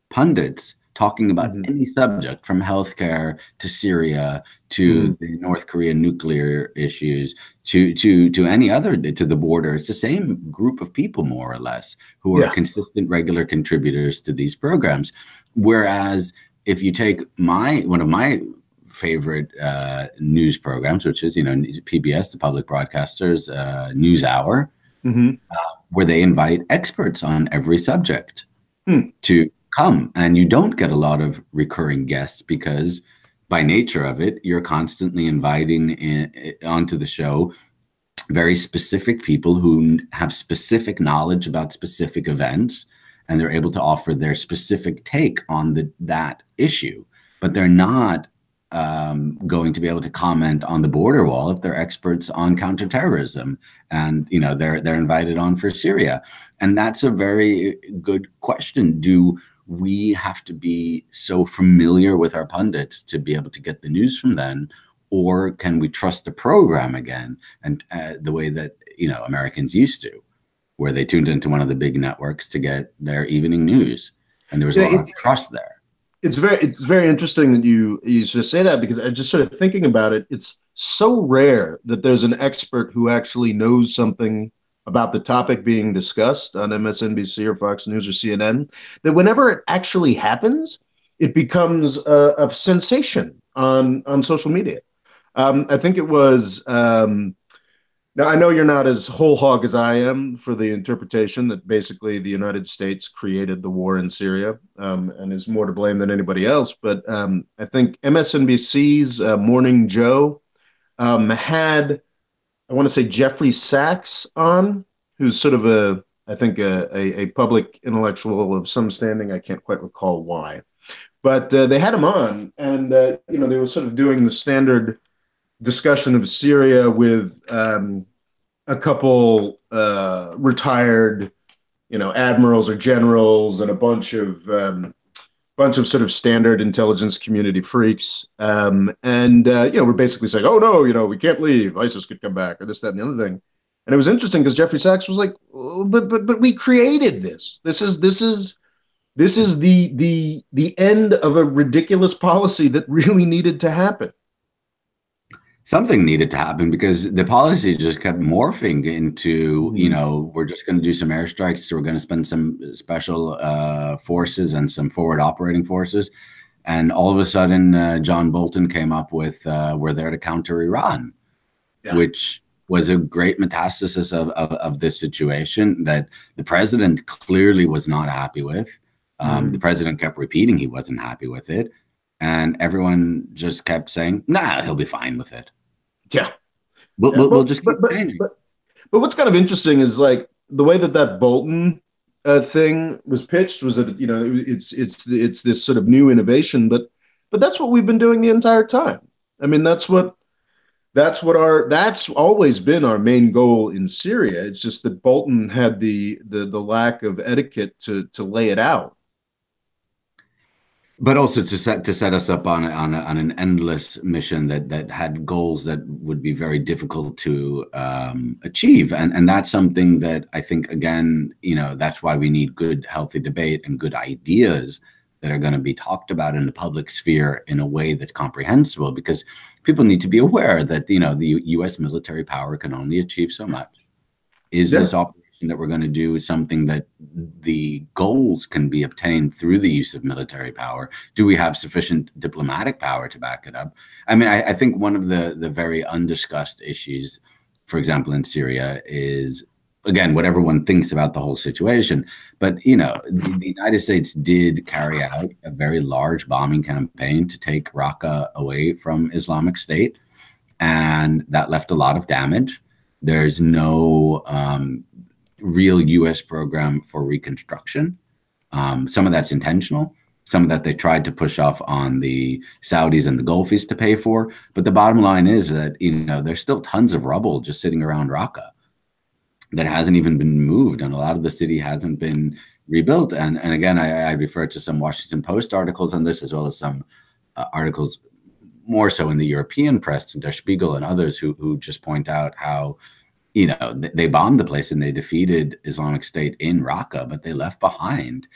pundits talking about any subject, from healthcare to Syria to the North Korean nuclear issues to any other, to the border. It's the same group of people, more or less, who are consistent, regular contributors to these programs. Whereas if you take one of my favorite news programs, which is PBS, the public broadcasters news hour, where they invite experts on every subject to come, and you don't get a lot of recurring guests because by nature of it, you're constantly inviting onto the show very specific people who have specific knowledge about specific events, and they're able to offer their specific take on that issue, but they're not going to be able to comment on the border wall if they're experts on counterterrorism, and they're invited on for Syria. And that's a very good question. Do we have to be so familiar with our pundits to be able to get the news from them, or can we trust the program again, and the way that Americans used to, where they tuned into one of the big networks to get their evening news, and there was a lot of trust there. It's very interesting that you just say that, because I just sort of thinking about it. It's so rare that there's an expert who actually knows something about the topic being discussed on MSNBC or Fox News or CNN, that whenever it actually happens, it becomes a sensation on social media. I think it was, now I know you're not as whole hog as I am for the interpretation that basically the United States created the war in Syria and is more to blame than anybody else. But I think MSNBC's Morning Joe had, I want to say, Jeffrey Sachs on, who's sort of a public intellectual of some standing. I can't quite recall why, but they had him on, and they were sort of doing the standard discussion of Syria with a couple retired, admirals or generals, and a bunch of sort of standard intelligence community freaks. We're basically saying, oh no, we can't leave. ISIS could come back, or this, that, and the other thing. And it was interesting because Jeffrey Sachs was like, oh, but we created this. This is the end of a ridiculous policy that really needed to happen. Something needed to happen, because the policy just kept morphing into, we're just going to do some airstrikes, so we're going to spend some special forces and some forward operating forces. And all of a sudden, John Bolton came up with, we're there to counter Iran, which was a great metastasis of this situation that the president clearly was not happy with. The president kept repeating he wasn't happy with it. And everyone just kept saying, nah, he'll be fine with it. Yeah. We'll just keep changing. But what's kind of interesting is, like, the way that that Bolton thing was pitched was that it's this sort of new innovation, but that's what we've been doing the entire time. I mean, that's always been our main goal in Syria. It's just that Bolton had the lack of etiquette to lay it out. But also to set us up on an endless mission that had goals that would be very difficult to achieve, and that's something that I think, again, that's why we need good, healthy debate and good ideas that are going to be talked about in the public sphere in a way that's comprehensible, because people need to be aware that the U.S. military power can only achieve so much. Is this operation that we're going to do something that the goals can be obtained through the use of military power? Do we have sufficient diplomatic power to back it up? I mean, I think one of the very undiscussed issues, for example, in Syria is, again, what everyone thinks about the whole situation. But, the United States did carry out a very large bombing campaign to take Raqqa away from Islamic State, and that left a lot of damage. There's no real U.S. program for reconstruction. Some of that's intentional. Some of that they tried to push off on the Saudis and the Gulfies to pay for. But the bottom line is that, there's still tons of rubble just sitting around Raqqa that hasn't even been moved, and a lot of the city hasn't been rebuilt. And again, I refer to some Washington Post articles on this, as well as some articles more so in the European press, Der Spiegel and others, who just point out how they bombed the place and they defeated Islamic State in Raqqa, but they left behind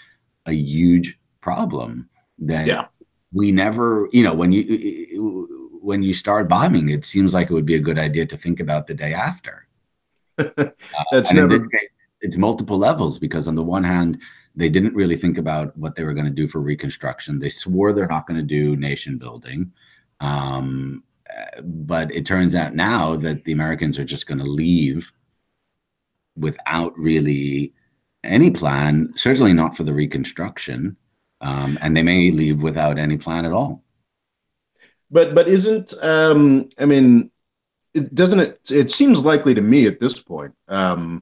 a huge problem that we never, when you start bombing, it seems like it would be a good idea to think about the day after. That's and never. In this case, it's multiple levels, because on the one hand, they didn't really think about what they were going to do for reconstruction. They swore they're not going to do nation building. But it turns out now that the Americans are just going to leave without really any plan, certainly not for the reconstruction, and they may leave without any plan at all. But isn't I mean, it seems likely to me at this point, and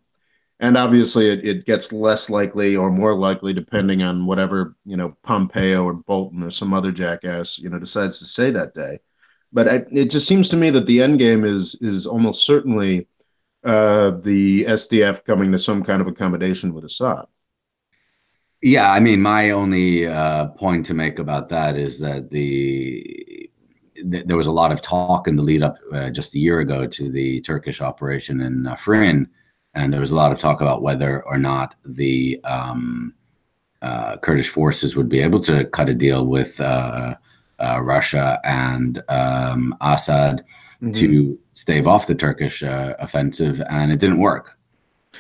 obviously it gets less likely or more likely depending on whatever Pompeo or Bolton or some other jackass decides to say that day. But it just seems to me that the end game is almost certainly the SDF coming to some kind of accommodation with Assad. Yeah, I mean, my only point to make about that is that there was a lot of talk in the lead up just a year ago to the Turkish operation in Afrin, and there was a lot of talk about whether or not the Kurdish forces would be able to cut a deal with Russia and Assad to stave off the Turkish offensive, and it didn't work.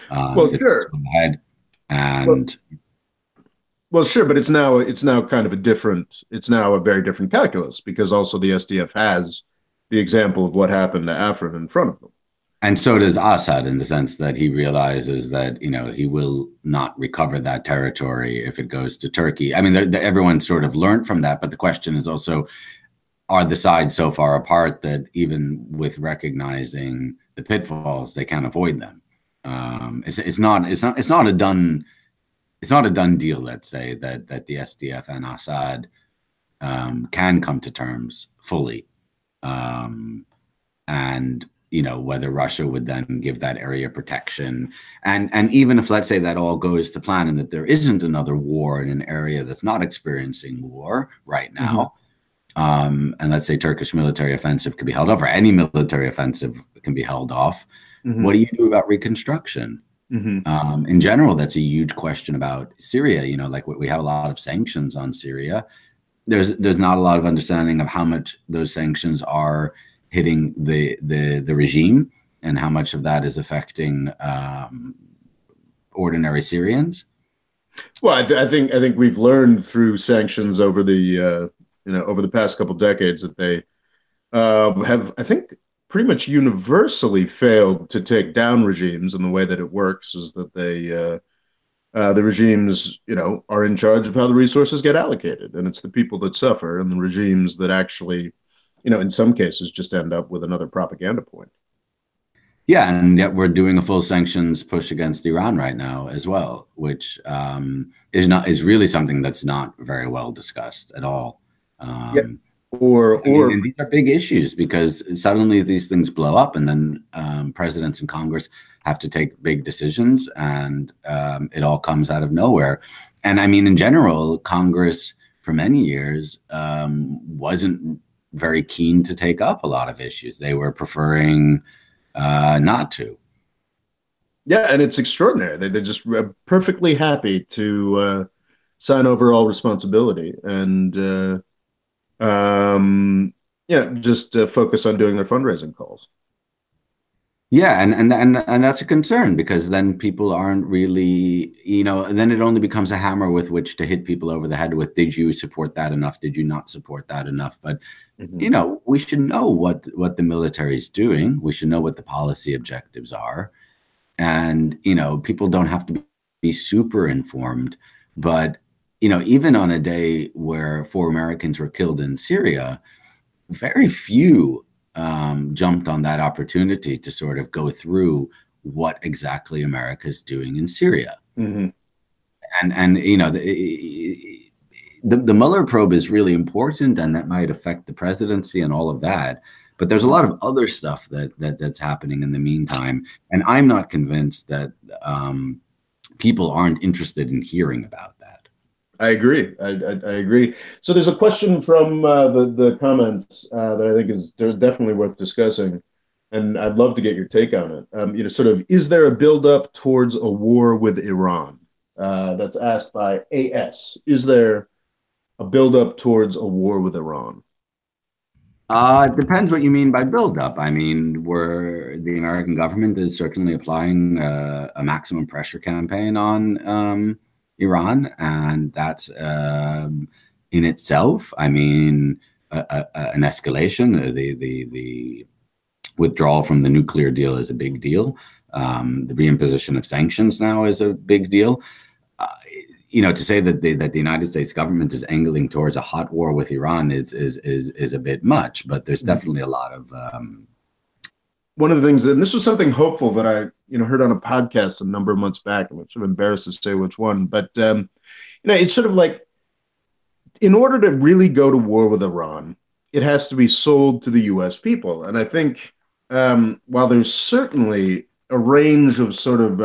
Well, sure. Ahead and well, sure, but it's now kind of it's now a very different calculus, because also the SDF has the example of what happened to Afrin in front of them. And so does Assad, in the sense that he realizes that, he will not recover that territory if it goes to Turkey. I mean, everyone sort of learned from that. But the question is also, are the sides so far apart that even with recognizing the pitfalls, they can't avoid them? It's not a done deal. Let's say that the SDF and Assad can come to terms fully, and whether Russia would then give that area protection. And even if, let's say, that all goes to plan and that there isn't another war in an area that's not experiencing war right now, and let's say Turkish military offensive can be held off, or any military offensive can be held off, what do you do about reconstruction? In general, that's a huge question about Syria. Like we have a lot of sanctions on Syria. There's not a lot of understanding of how much those sanctions are hitting the regime, and how much of that is affecting ordinary Syrians. Well, I think we've learned through sanctions over the over the past couple decades that they have, I think, pretty much universally failed to take down regimes. And the way that it works is that the regimes are in charge of how the resources get allocated, and it's the people that suffer, and the regimes that actually in some cases just end up with another propaganda point. Yeah, and yet we're doing a full sanctions push against Iran right now as well, which is really something that's not very well discussed at all. Yeah. I mean, Or and these are big issues because suddenly these things blow up, and then presidents and Congress have to take big decisions, and it all comes out of nowhere. And I mean, in general, Congress for many years wasn't very keen to take up a lot of issues. They were preferring not to. yeah, and it's extraordinary. They're just perfectly happy to sign over all responsibility and yeah, just focus on doing their fundraising calls. Yeah, and that's a concern because then people aren't really, then it only becomes a hammer with which to hit people over the head with, did you support that enough? Did you not support that enough? But we should know what the military is doing. We should know what the policy objectives are. And, people don't have to be super informed, but, even on a day where 4 Americans were killed in Syria, very few jumped on that opportunity to sort of go through what exactly America's doing in Syria. Mm-hmm. And the Mueller probe is really important, and that might affect the presidency and all of that. But there's a lot of other stuff that's happening in the meantime, and I'm not convinced that people aren't interested in hearing about that. I agree. I agree. So there's a question from the comments that I think is definitely worth discussing, and I'd love to get your take on it. Sort of, is there a buildup towards a war with Iran? That's asked by AS. Is there a buildup towards a war with Iran? It depends what you mean by buildup. I mean, the American government is certainly applying a maximum pressure campaign on Iran, and that's in itself, I mean, an escalation. The withdrawal from the nuclear deal is a big deal. The reimposition of sanctions now is a big deal. To say that the United States government is angling towards a hot war with Iran is a bit much, but there's definitely a lot of. One of the things, and this was something hopeful that I heard on a podcast a number of months back. I'm sort of embarrassed to say which one, but it's sort of like, in order to really go to war with Iran, it has to be sold to the U.S. people, and I think while there's certainly a range of sort of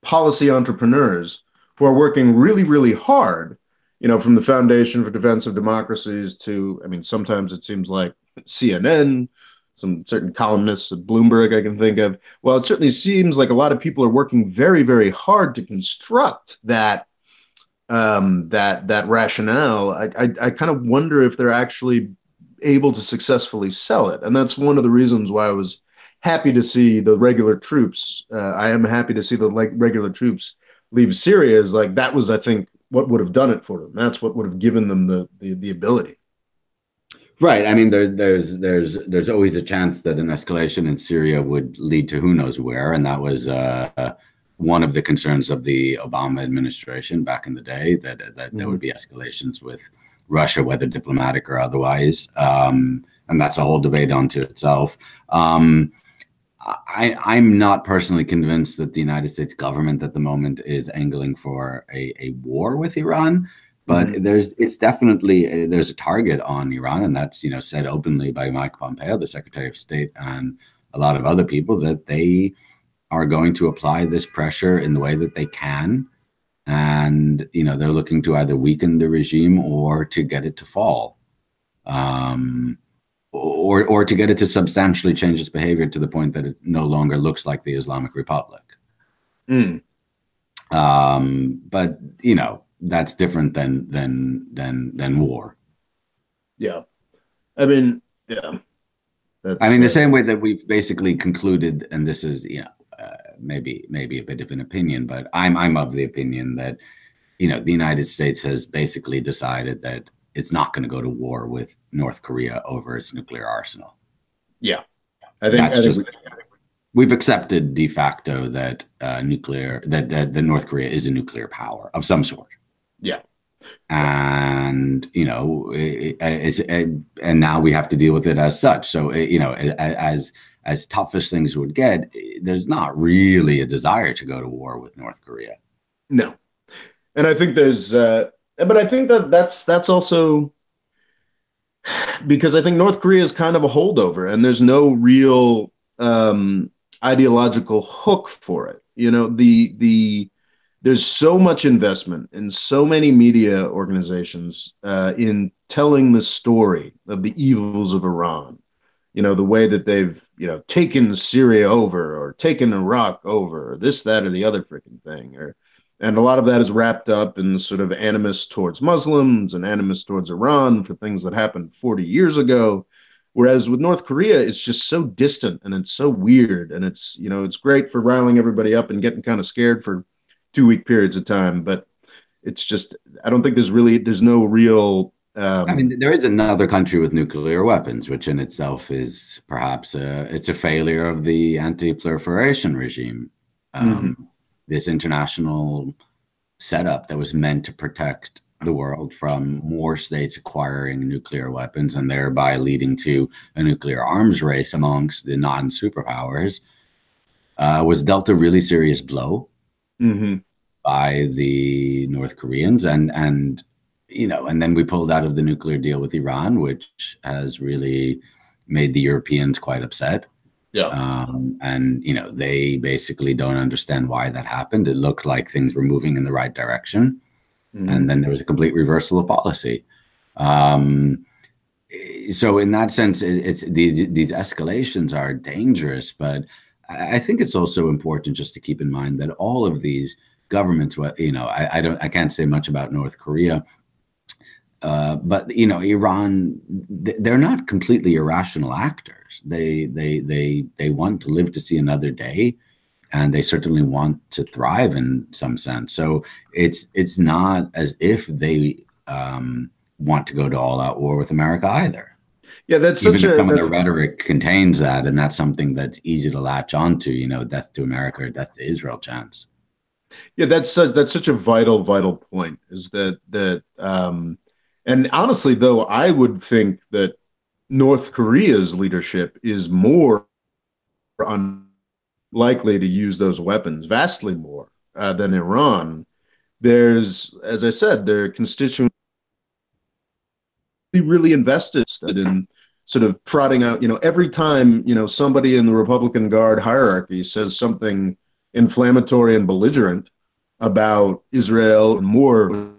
policy entrepreneurs who are working really, really hard, from the Foundation for Defense of Democracies to, I mean, sometimes it seems like CNN, some certain columnists at Bloomberg I can think of. Well, it certainly seems like a lot of people are working very, very hard to construct that that rationale. I kind of wonder if they're actually able to successfully sell it, and that's one of the reasons why I was happy to see the regular troops. I am happy to see the regular troops leave Syria. Is like, that was, I think, what would have done it for them. That's what would have given them the ability. Right. I mean, there's always a chance that an escalation in Syria would lead to who knows where, and that was one of the concerns of the Obama administration back in the day, that there would be escalations with Russia, whether diplomatic or otherwise, and that's a whole debate unto itself. I'm not personally convinced that the United States government at the moment is angling for a war with Iran, but it's definitely, there's a target on Iran, and that's said openly by Mike Pompeo, the Secretary of State, and a lot of other people, that they are going to apply this pressure in the way that they can, and they're looking to either weaken the regime or to get it to fall. Or to get it to substantially change its behavior to the point that it no longer looks like the Islamic Republic. But that's different than war. Yeah, I mean, yeah. I mean, the same way that we've basically concluded, and this is maybe a bit of an opinion, but I'm of the opinion that the United States has basically decided that it's not going to go to war with North Korea over its nuclear arsenal. Yeah, I think we've accepted de facto that that North Korea is a nuclear power of some sort. Yeah, and and now we have to deal with it as such. So as tough as things would get, there's not really a desire to go to war with North Korea. No, and I think but I think that's also because I think North Korea is kind of a holdover, and there's no real ideological hook for it. There's so much investment in so many media organizations in telling the story of the evils of Iran. The way that they've taken Syria over or taken Iraq over, or this, that, or the other freaking thing, and a lot of that is wrapped up in sort of animus towards Muslims and animus towards Iran for things that happened 40 years ago. Whereas with North Korea, it's just so distant and it's so weird, and it's great for riling everybody up and getting kind of scared for 2 week periods of time, but it's just I don't think there's no real. I mean, there is another country with nuclear weapons, which in itself is perhaps it's a failure of the anti-proliferation regime. This international setup that was meant to protect the world from more states acquiring nuclear weapons and thereby leading to a nuclear arms race amongst the non-superpowers was dealt a really serious blow by the North Koreans, and then we pulled out of the nuclear deal with Iran, which has really made the Europeans quite upset. Yeah. And they basically don't understand why that happened. It looked like things were moving in the right direction, and then there was a complete reversal of policy. So in that sense, it's these escalations are dangerous, but I think it's also important just to keep in mind that all of these governments, I can't say much about North Korea, but Iran, they're not completely irrational actors. They want to live to see another day, and they certainly want to thrive in some sense. So it's not as if they want to go to all-out war with America either. Yeah, that's even if some of their rhetoric contains that, and that's something that's easy to latch onto. Death to America or death to Israel chants. Yeah, that's such a vital point. Is and honestly, though, I would think that North Korea's leadership is more unlikely to use those weapons, vastly more than Iran. There's, as I said, their constituents really invested in sort of trotting out, every time, somebody in the Republican Guard hierarchy says something inflammatory and belligerent about Israel and more,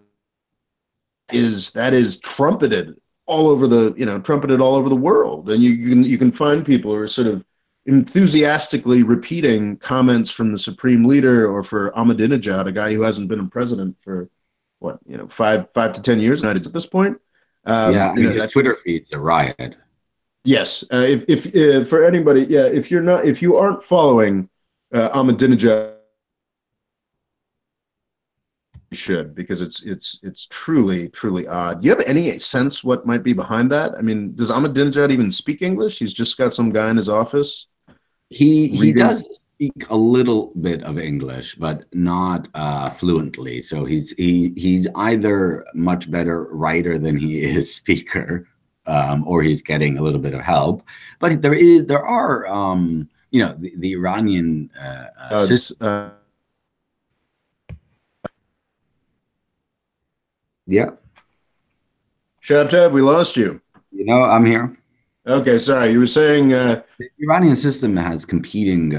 that is trumpeted all over the world. And you can find people who are sort of enthusiastically repeating comments from the supreme leader, or for Ahmadinejad, a guy who hasn't been a president for 5 to 10 years at this point. His Twitter feed's a riot. Yes, if for anybody, if you aren't following Ahmadinejad, you should, because it's truly odd. Do you have any sense what might be behind that? I mean, does Ahmadinejad even speak English? He's just got some guy in his office. He does speak a little bit of English, but not fluently. So he's either much better writer than he is speaker, or he's getting a little bit of help. But there are the Iranian system. Yeah. Shabtai, we lost you. I'm here. Okay, sorry. You were saying the Iranian system has competing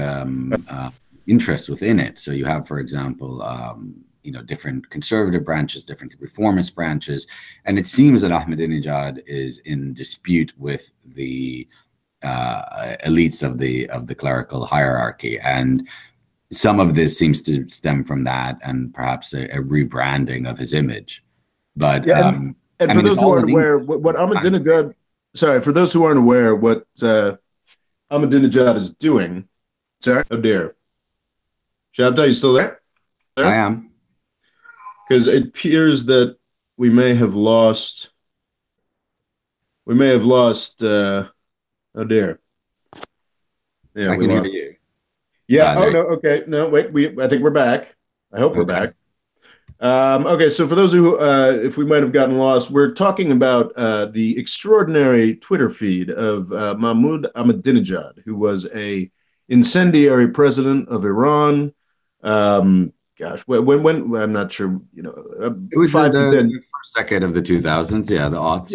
interests within it. So you have, for example, different conservative branches, different reformist branches, and it seems that Ahmadinejad is in dispute with the elites of the clerical hierarchy, and some of this seems to stem from that, and perhaps a rebranding of his image. But and for those who aren't aware, what Ahmadinejad, for those who aren't aware, what Ahmadinejad is doing. Sorry, oh dear. Shabtai, you still there? I am. Because it appears that we may have lost. Oh dear. Yeah, I can hear you. Yeah. Oh no. Okay. No. Wait. I think we're back. I hope we're back. Okay, so for those who, if we might have gotten lost, we're talking about the extraordinary Twitter feed of Mahmoud Ahmadinejad, who was a incendiary president of Iran. Gosh, when I'm not sure, It was five to the 10. first decade of the 2000s, yeah, the aughts.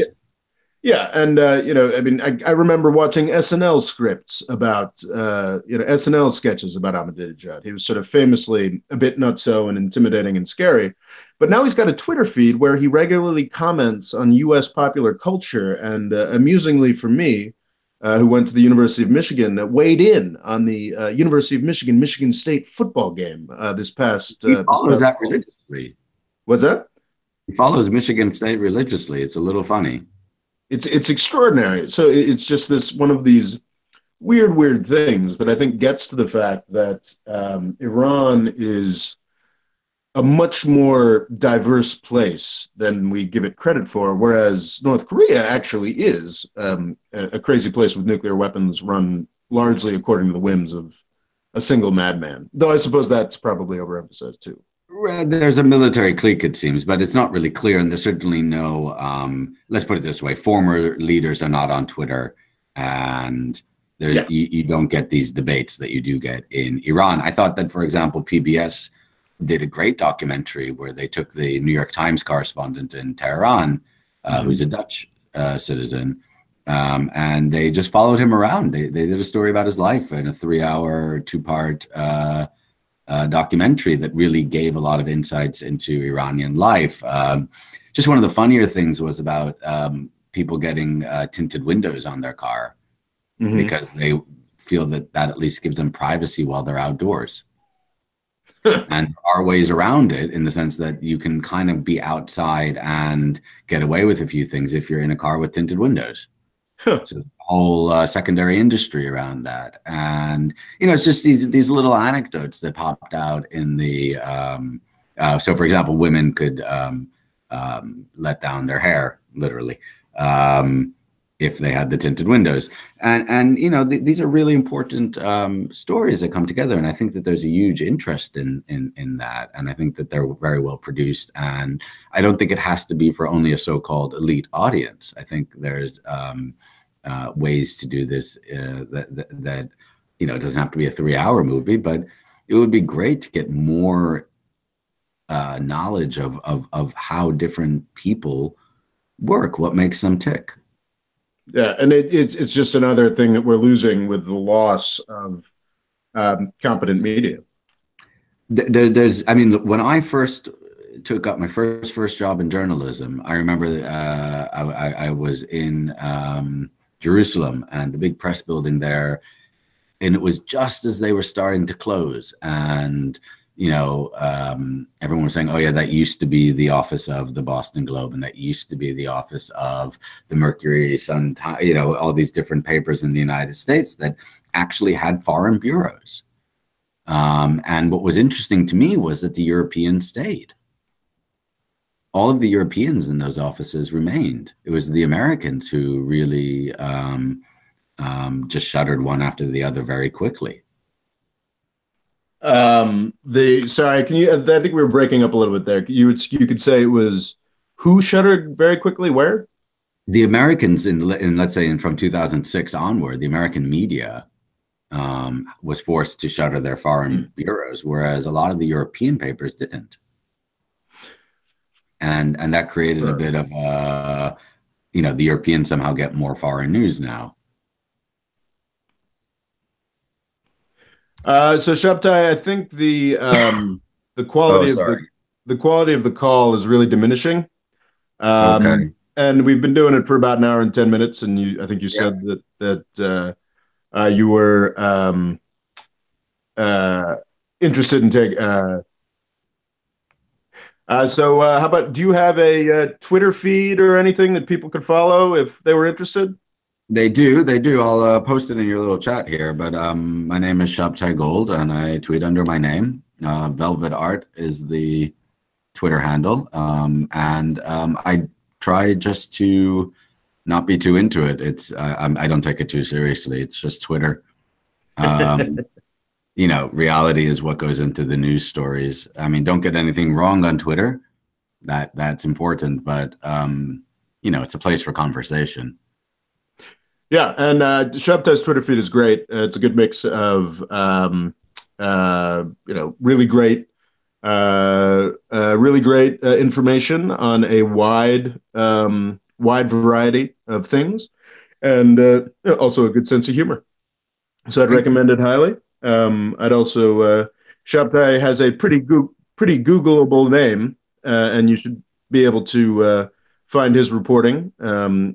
Yeah, and I mean, I remember watching SNL scripts about SNL sketches about Ahmadinejad. He was sort of famously a bit nutso and intimidating and scary, but now he's got a Twitter feed where he regularly comments on U.S. popular culture, and amusingly for me, who went to the University of Michigan, weighed in on the University of Michigan State football game He this follows past that fall. religiously. What's that? He follows Michigan State religiously. It's a little funny. It's extraordinary. So it's just this one of these weird things that I think gets to the fact that Iran is a much more diverse place than we give it credit for, whereas North Korea actually is a crazy place with nuclear weapons run largely according to the whims of a single madman. Though I suppose that's probably overemphasized too. There's a military clique, it seems, but it's not really clear. And there's certainly no, let's put it this way, former leaders are not on Twitter. And Yeah. you don't get these debates that you do get in Iran. I thought that, for example, PBS did a great documentary where they took the New York Times correspondent in Tehran, who's a Dutch citizen, and they just followed him around. They did a story about his life in a 3-hour, two-part documentary that really gave a lot of insights into Iranian life. Just one of the funnier things was about people getting tinted windows on their car because they feel that at least gives them privacy while they're outdoors. And there are ways around it in the sense that you can kind of be outside and get away with a few things if you're in a car with tinted windows. So the whole secondary industry around that. And, it's just these little anecdotes that popped out in the, so for example, women could let down their hair, literally, if they had the tinted windows. And these are really important stories that come together. And I think that there's a huge interest in that. And I think that they're very well produced. And I don't think it has to be for only a so-called elite audience. I think there's ways to do this that it doesn't have to be a 3-hour movie, but it would be great to get more knowledge of how different people work, what makes them tick. Yeah, and it's just another thing that we're losing with the loss of competent media. I mean, when I first took up my first job in journalism, I remember I was in Jerusalem and the big press building there, and it was just as they were starting to close, and everyone was saying, oh yeah, that used to be the office of the Boston Globe, and that used to be the office of the Mercury, Sun, all these different papers in the United States that actually had foreign bureaus. And what was interesting to me was that the Europeans stayed. All of the Europeans in those offices remained. It was the Americans who really just shuttered one after the other very quickly. Sorry, can you? I think we were breaking up a little bit there. You could say it was who shuttered very quickly. Where? The Americans in let's say from 2006 onward, the American media was forced to shutter their foreign bureaus, whereas a lot of the European papers didn't. And that created a bit of the Europeans somehow get more foreign news now. So Shabtai, I think the quality of the quality of the call is really diminishing. Okay. And we've been doing it for about an hour and 10 minutes, and I think you said that you were interested in taking. So how about, do you have a Twitter feed or anything that people could follow if they were interested? They do. I'll post it in your little chat here. But my name is Shabtai Gold, and I tweet under my name. Velvet Art is the Twitter handle, and I try just to not be too into it. I don't take it too seriously. It's just Twitter. you know, reality is what goes into the news stories. I mean, don't get anything wrong on Twitter. That's important, but you know, it's a place for conversation. Yeah, and Shabtai's Twitter feed is great. It's a good mix of you know, really great information on a wide variety of things, and also a good sense of humor. So I'd Thank you. recommend it highly. I'd also Shabtai has a pretty Googleable name, and you should be able to find his reporting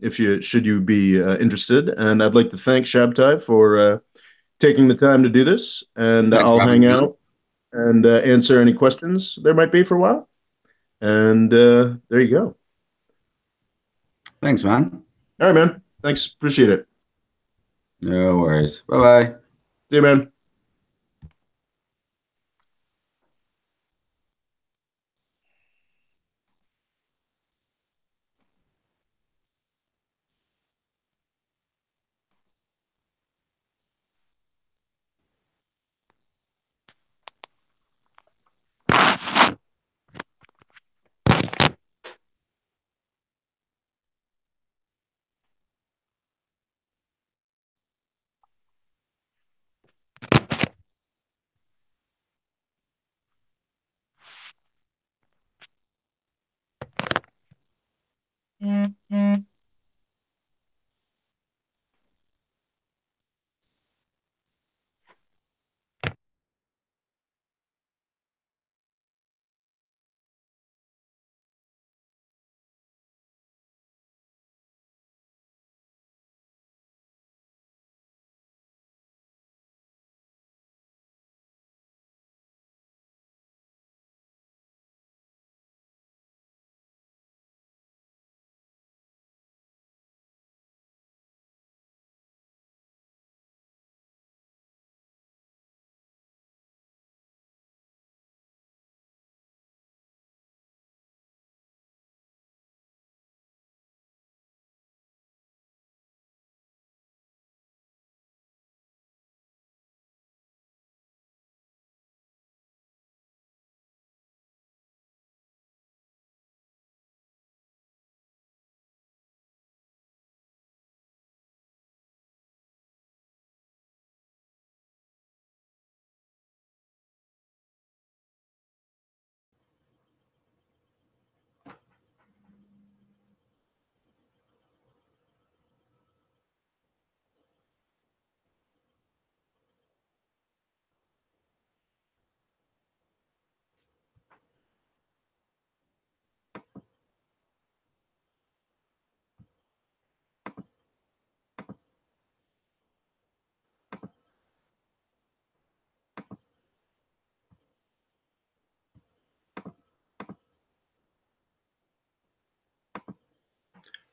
if you should you be interested. And I'd like to thank Shabtai for taking the time to do this, and Thanks for I'll having hang me on. out and answer any questions there might be for a while. And there you go. Thanks, man. All right, man. Thanks. Appreciate it. No worries. Bye bye. See you, man.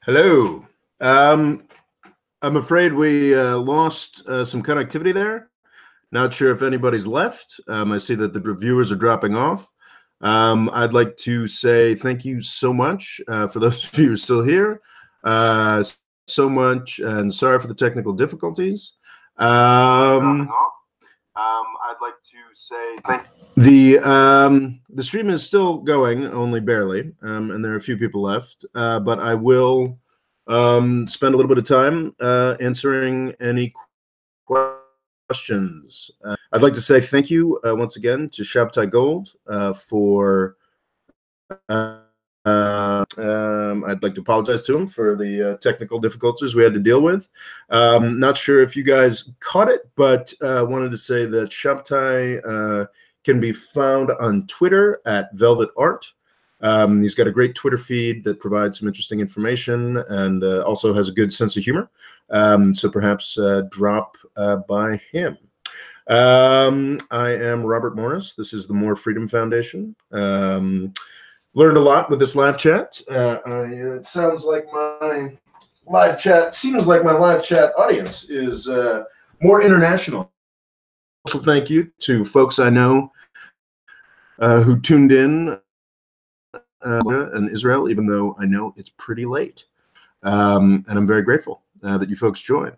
Hello. I'm afraid we lost some connectivity there. Not sure if anybody's left. I see that the reviewers are dropping off. I'd like to say thank you so much for those of you who are still here. So much, and sorry for the technical difficulties. I'd like to say thank the stream is still going, only barely, and there are a few people left. But I will spend a little bit of time answering any questions. I'd like to say thank you once again to Shabtai Gold for. I'd like to apologize to him for the technical difficulties we had to deal with. Not sure if you guys caught it, but wanted to say that Shabtai can be found on Twitter at Velvet Art. He's got a great Twitter feed that provides some interesting information and also has a good sense of humor. So perhaps drop by him. I am Robert Morris. This is the More Freedom Foundation. Learned a lot with this live chat. It sounds like my live chat, seems like my live chat audience is more international. So thank you to folks I know who tuned in in Israel, even though I know it's pretty late. And I'm very grateful that you folks joined.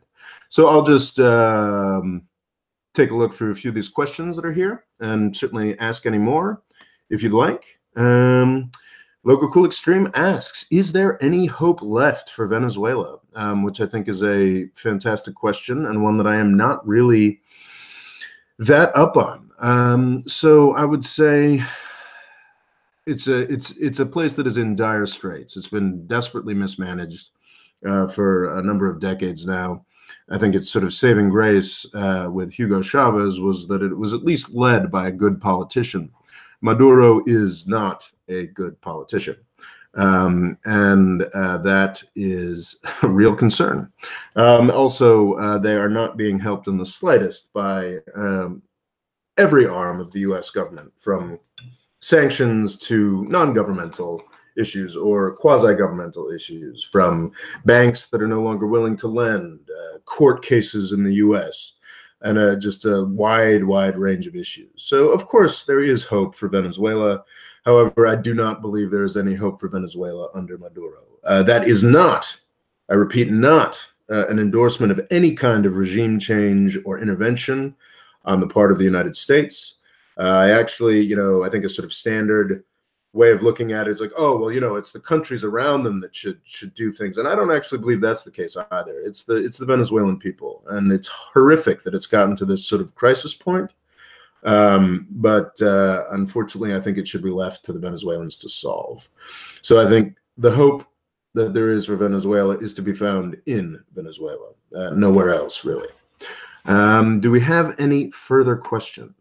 So I'll just take a look through a few of these questions that are here, and certainly ask any more if you'd like. Local Cool Extreme asks, is there any hope left for Venezuela? Which I think is a fantastic question, and one that I am not really that up on. So I would say it's a place that is in dire straits. It's been desperately mismanaged for a number of decades now. I think its sort of saving grace with Hugo Chavez was that it was at least led by a good politician. Maduro is not a good politician. And that is a real concern. Also, they are not being helped in the slightest by every arm of the U.S. government, from sanctions to non-governmental issues or quasi-governmental issues, from banks that are no longer willing to lend, court cases in the U.S., and just a wide range of issues. So, of course, there is hope for Venezuela. However, I do not believe there is any hope for Venezuela under Maduro. That is not, I repeat, not an endorsement of any kind of regime change or intervention on the part of the United States. I actually, I think a sort of standard way of looking at it is like, oh, well, it's the countries around them that should do things. And I don't actually believe that's the case either. It's the Venezuelan people. And it's horrific that it's gotten to this sort of crisis point. But unfortunately, I think it should be left to the Venezuelans to solve. So I think the hope that there is for Venezuela is to be found in Venezuela, nowhere else, really. Do we have any further questions?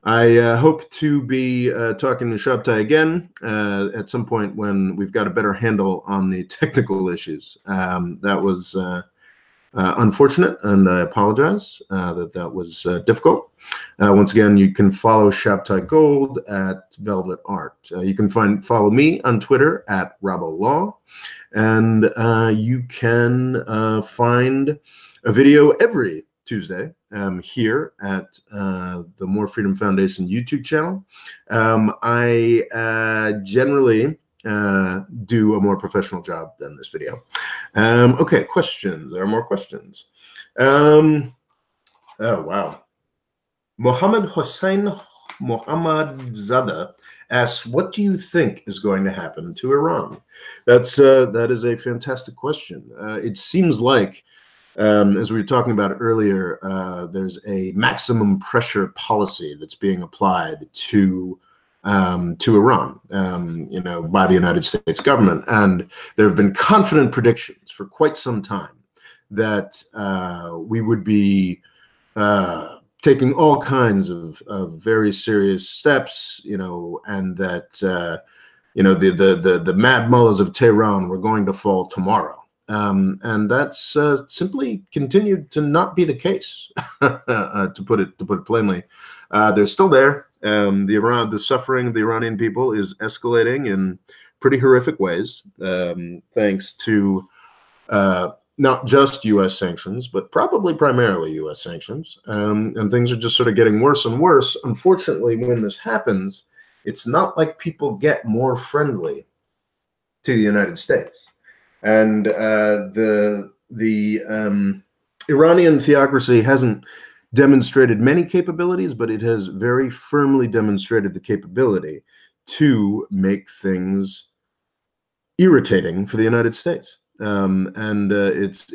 I hope to be talking to Shabtai again at some point when we've got a better handle on the technical issues. That was unfortunate, and I apologize that was difficult. Once again, you can follow Shabtai Gold at Velvet Art. You can follow me on Twitter at RaboLaw, and you can find a video every Tuesday here at the More Freedom Foundation YouTube channel. I generally do a more professional job than this video. Okay, questions. There are more questions. Oh, wow. Mohammed Hossein Mohammad Zada asks, what do you think is going to happen to Iran? That is a fantastic question. It seems like, as we were talking about earlier, there's a maximum pressure policy that's being applied to Iran, by the United States government. And there have been confident predictions for quite some time that we would be taking all kinds of very serious steps, and that, the mad mullahs of Tehran were going to fall tomorrow. And that's simply continued to not be the case, to put it plainly. They're still there. The suffering of the Iranian people is escalating in pretty horrific ways, thanks to not just U.S. sanctions, but probably primarily U.S. sanctions. And things are just sort of getting worse and worse. Unfortunately, when this happens, it's not like people get more friendly to the United States. And the Iranian theocracy hasn't demonstrated many capabilities, but it has very firmly demonstrated the capability to make things irritating for the United States. It's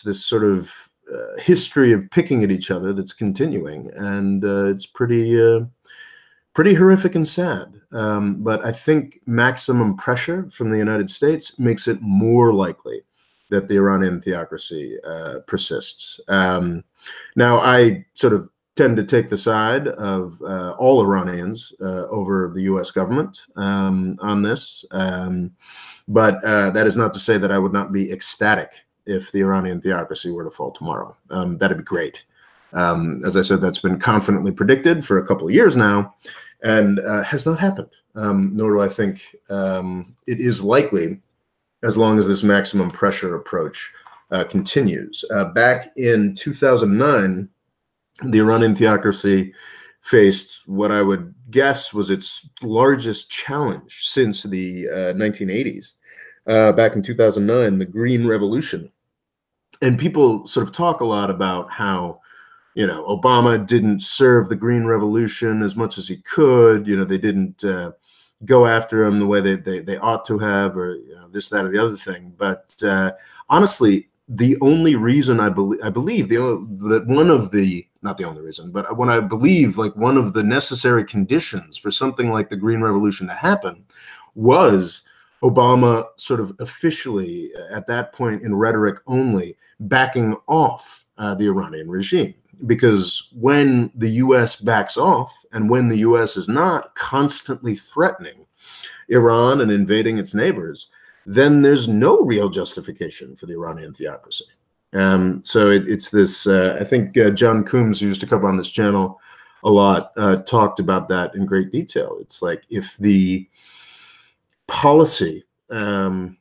this sort of history of picking at each other that's continuing, and it's pretty horrific and sad. But I think maximum pressure from the United States makes it more likely that the Iranian theocracy persists. Now, I sort of tend to take the side of all Iranians over the U.S. government on this. But that is not to say that I would not be ecstatic if the Iranian theocracy were to fall tomorrow. That'd be great. As I said, that's been confidently predicted for a couple of years now, and has not happened. Nor do I think it is likely, as long as this maximum pressure approach continues. Back in 2009, the Iranian theocracy faced what I would guess was its largest challenge since the 1980s. Back in 2009, the Green Revolution And people sort of talk a lot about how, you know, Obama didn't serve the Green Revolution as much as he could. You know, they didn't go after him the way they ought to have, or, you know, this, that, or the other thing. But honestly, the only reason I believe that one of the, not the only reason, but when I believe like one of the necessary conditions for something like the Green Revolution to happen was Obama sort of officially, at that point in rhetoric only, backing off the Iranian regime. Because when the U.S. backs off, and when the U.S. is not constantly threatening Iran and invading its neighbors, then there's no real justification for the Iranian theocracy. So it's this, I think John Coombs, who used to come on this channel a lot, talked about that in great detail. It's like, if the policy of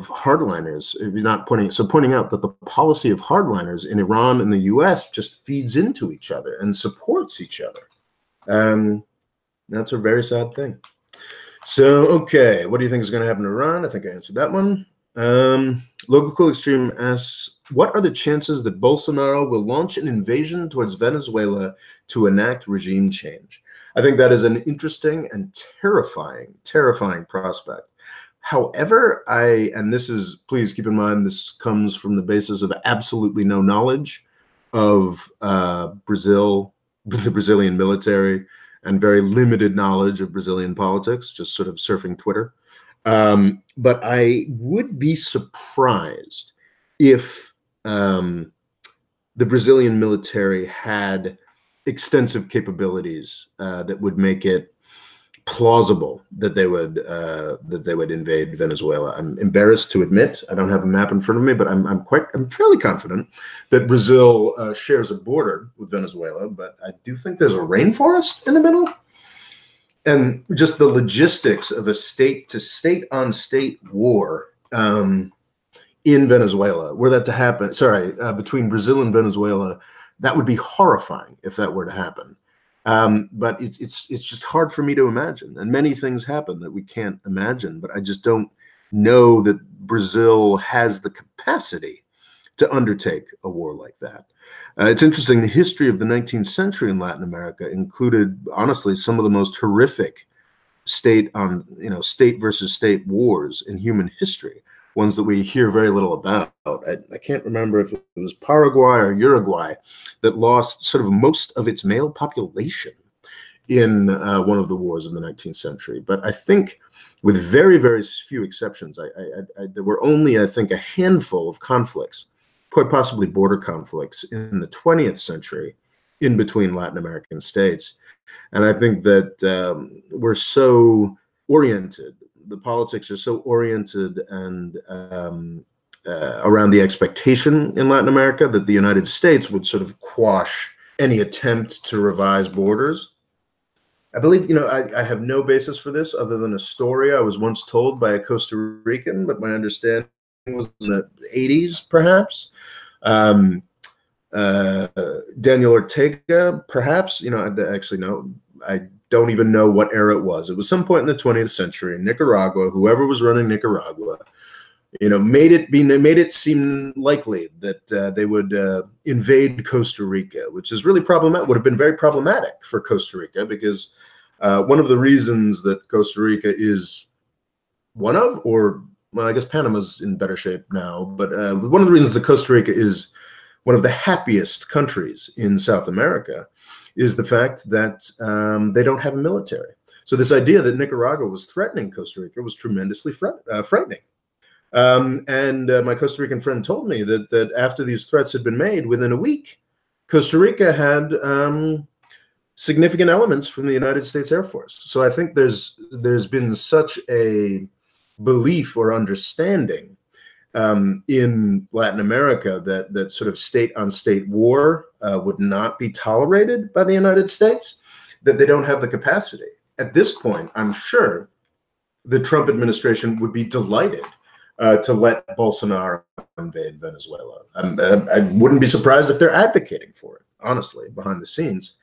hardliners, if you're not pointing out that the policy of hardliners in Iran and the US just feeds into each other and supports each other. That's a very sad thing. So, okay, what do you think is going to happen to Iran? I think I answered that one. Local Cool Extreme asks, what are the chances that Bolsonaro will launch an invasion towards Venezuela to enact regime change? I think that is an interesting and terrifying prospect. However, and this is, please keep in mind, this comes from the basis of absolutely no knowledge of Brazil, the Brazilian military, and very limited knowledge of Brazilian politics, just sort of surfing Twitter. But I would be surprised if the Brazilian military had extensive capabilities that would make it plausible that they would invade Venezuela. I'm embarrassed to admit, I don't have a map in front of me, but I'm fairly confident that Brazil shares a border with Venezuela, but I do think there's a rainforest in the middle. And just the logistics of a state-to-state on state war in Venezuela, were that to happen, between Brazil and Venezuela, that would be horrifying if that were to happen. But it's just hard for me to imagine. And many things happen that we can't imagine, but I just don't know that Brazil has the capacity to undertake a war like that. It's interesting, the history of the 19th century in Latin America included, honestly, some of the most horrific state versus state wars in human history, ones that we hear very little about. I can't remember if it was Paraguay or Uruguay that lost sort of most of its male population in one of the wars of the 19th century. But I think, with very, very few exceptions, there were only, I think, a handful of conflicts, quite possibly border conflicts, in the 20th century in between Latin American states. And I think that we're so oriented, the politics are so oriented and around the expectation in Latin America that the United States would sort of quash any attempt to revise borders. I believe, I have no basis for this other than a story I was once told by a Costa Rican, but my understanding was in the 80s, perhaps. Daniel Ortega, perhaps, actually, no, I don't even know what era it was. It was some point in the 20th century in Nicaragua. Whoever was running Nicaragua, made it seem likely that they would invade Costa Rica, which is really problematic, would have been very problematic for Costa Rica, because one of the reasons that Costa Rica is well, I guess Panama's in better shape now, but one of the reasons that Costa Rica is one of the happiest countries in South America is the fact that they don't have a military. So this idea that Nicaragua was threatening Costa Rica was tremendously frightening. And my Costa Rican friend told me that after these threats had been made, within a week, Costa Rica had significant elements from the United States Air Force. So I think there's been such a belief or understanding in Latin America that sort of state-on-state war would not be tolerated by the United States, that they don't have the capacity. At this point, I'm sure the Trump administration would be delighted to let Bolsonaro invade Venezuela. I wouldn't be surprised if they're advocating for it, honestly, behind the scenes.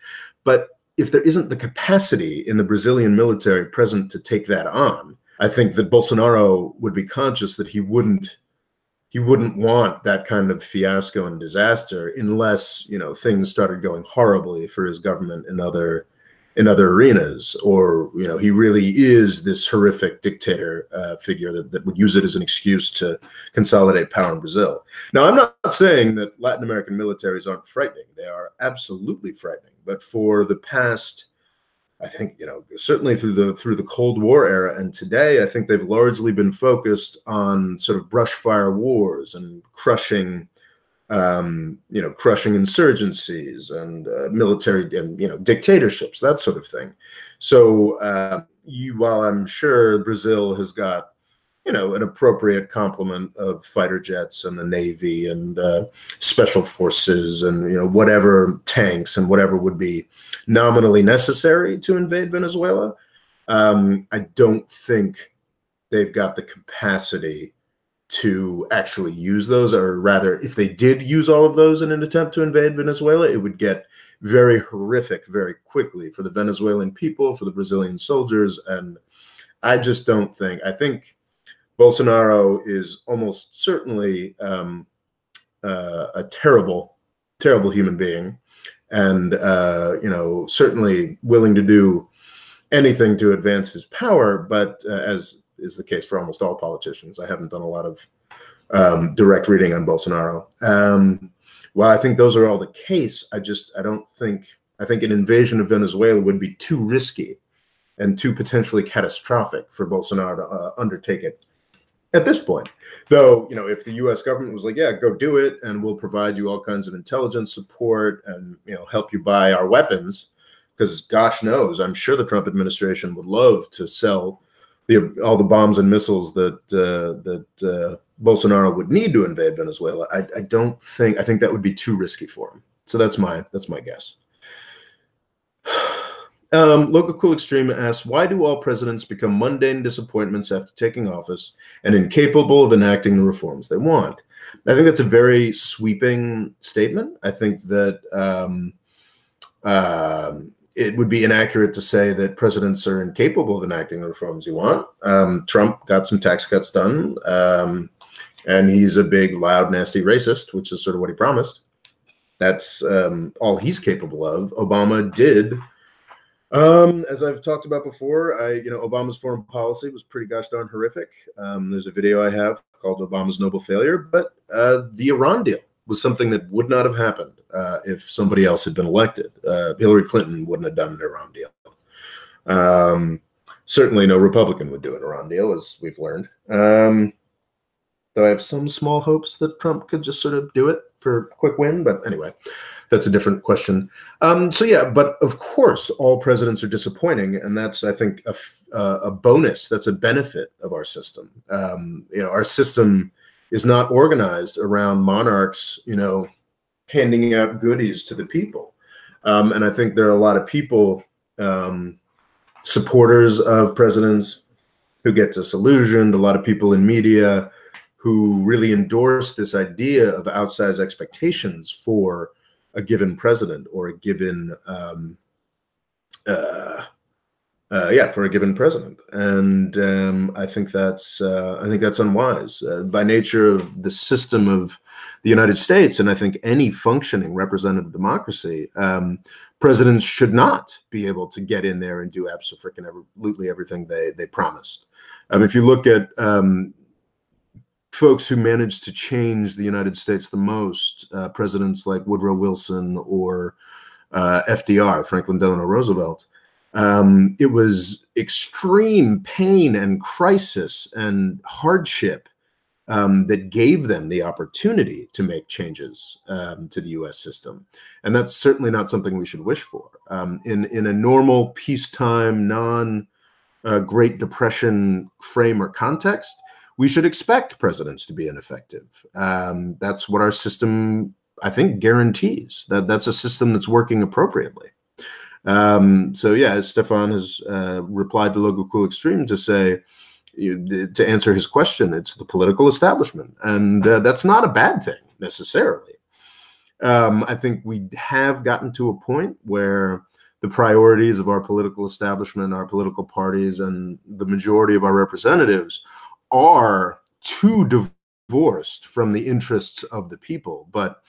But if there isn't the capacity in the Brazilian military present to take that on, I think that Bolsonaro would be conscious that he wouldn't he wouldn't want that kind of fiasco and disaster unless, you know, things started going horribly for his government in other arenas, or, you know, he really is this horrific dictator figure that would use it as an excuse to consolidate power in Brazil. Now, I'm not saying that Latin American militaries aren't frightening. They are absolutely frightening. But for the past, I think, you know, certainly through the Cold War era and today, I think they've largely been focused on sort of brushfire wars and crushing you know, crushing insurgencies and military and, you know, dictatorships, that sort of thing. So while I'm sure Brazil has got, you know, an appropriate complement of fighter jets and the Navy and special forces and, you know, whatever tanks and whatever would be nominally necessary to invade Venezuela, I don't think they've got the capacity to actually use those, or rather, if they did use all of those in an attempt to invade Venezuela, it would get very horrific very quickly for the Venezuelan people, for the Brazilian soldiers. And I just don't think, I think Bolsonaro is almost certainly a terrible, terrible human being, and you know, certainly willing to do anything to advance his power, but as is the case for almost all politicians. I haven't done a lot of direct reading on Bolsonaro. While I think those are all the case, I think an invasion of Venezuela would be too risky and too potentially catastrophic for Bolsonaro to undertake it at this point. Though, you know, if the US government was like, yeah, go do it, and we'll provide you all kinds of intelligence support and, you know, help you buy our weapons, because gosh knows, I'm sure the Trump administration would love to sell all the bombs and missiles that Bolsonaro would need to invade Venezuela. I think that would be too risky for him. So that's my guess. Local Cool Extreme asks, why do all presidents become mundane disappointments after taking office and incapable of enacting the reforms they want? I think that's a very sweeping statement. I think that it would be inaccurate to say that presidents are incapable of enacting the reforms you want. Trump got some tax cuts done, and he's a big, loud, nasty racist, which is sort of what he promised. That's all he's capable of. Obama did, as I've talked about before, you know, Obama's foreign policy was pretty gosh darn horrific. There's a video I have called Obama's Noble Failure, but the Iran deal was something that would not have happened if somebody else had been elected. Hillary Clinton wouldn't have done an Iran deal. Certainly no Republican would do an Iran deal, as we've learned. Though I have some small hopes that Trump could just sort of do it for a quick win. But anyway, that's a different question. So yeah, but of course, all presidents are disappointing. And that's, I think, a bonus. That's a benefit of our system. You know, our system is not organized around monarchs, you know, handing out goodies to the people. And I think there are a lot of people, supporters of presidents, who get disillusioned, a lot of people in media who really endorse this idea of outsized expectations for a given president or a given, for a given president. And I think that's unwise by nature of the system of the United States. And I think any functioning representative democracy, presidents should not be able to get in there and do absolutely everything they promised. If you look at folks who managed to change the United States the most, presidents like Woodrow Wilson or FDR, Franklin Delano Roosevelt, it was extreme pain and crisis and hardship that gave them the opportunity to make changes to the U.S. system. And that's certainly not something we should wish for. In a normal peacetime, non-Great Depression frame or context, we should expect presidents to be ineffective. That's what our system, I think, guarantees. That's a system that's working appropriately. So yeah, Stefan has replied to Logo Cool Extreme to say, to answer his question, it's the political establishment. And that's not a bad thing necessarily. I think we have gotten to a point where the priorities of our political establishment, our political parties, and the majority of our representatives are too divorced from the interests of the people. But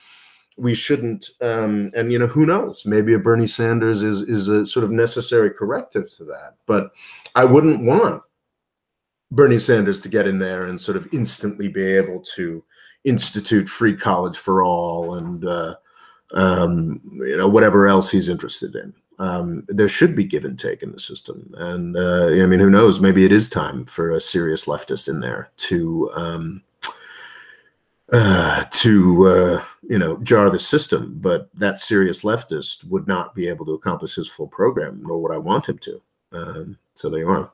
we shouldn't, and who knows? Maybe a Bernie Sanders is a sort of necessary corrective to that. But I wouldn't want Bernie Sanders to get in there and sort of instantly be able to institute free college for all and whatever else he's interested in. There should be give and take in the system, and who knows? Maybe it is time for a serious leftist in there to jar the system. But that serious leftist would not be able to accomplish his full program, nor would I want him to. So there you are.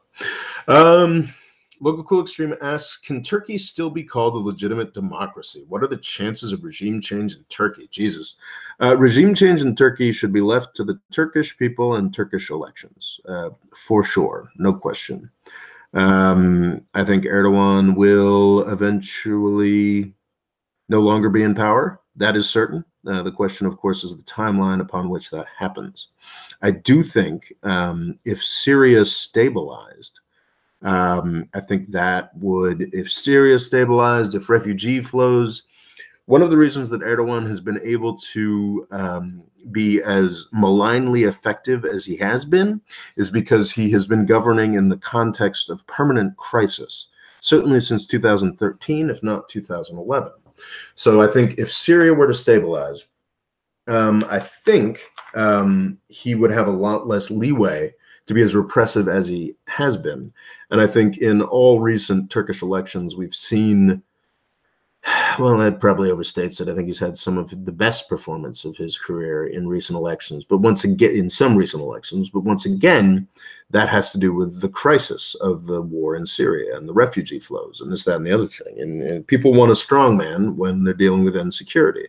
Local Cool Extreme asks, can Turkey still be called a legitimate democracy? What are the chances of regime change in Turkey? Jesus. Regime change in Turkey should be left to the Turkish people and Turkish elections, for sure, no question. I think Erdogan will eventually no longer be in power. That is certain. The question, of course, is the timeline upon which that happens. I do think if Syria stabilized, I think that would, if Syria stabilized, if refugee flows, one of the reasons that Erdogan has been able to be as malignly effective as he has been is because he has been governing in the context of permanent crisis, certainly since 2013, if not 2011. So I think if Syria were to stabilize, I think he would have a lot less leeway to be as repressive as he has been. And I think in all recent Turkish elections, we've seen, well, that probably overstates it. I think he's had some of the best performance of his career in recent elections, but once again, in some recent elections, but once again, that has to do with the crisis of the war in Syria and the refugee flows and this, that, and the other thing. And people want a strong man when they're dealing with insecurity.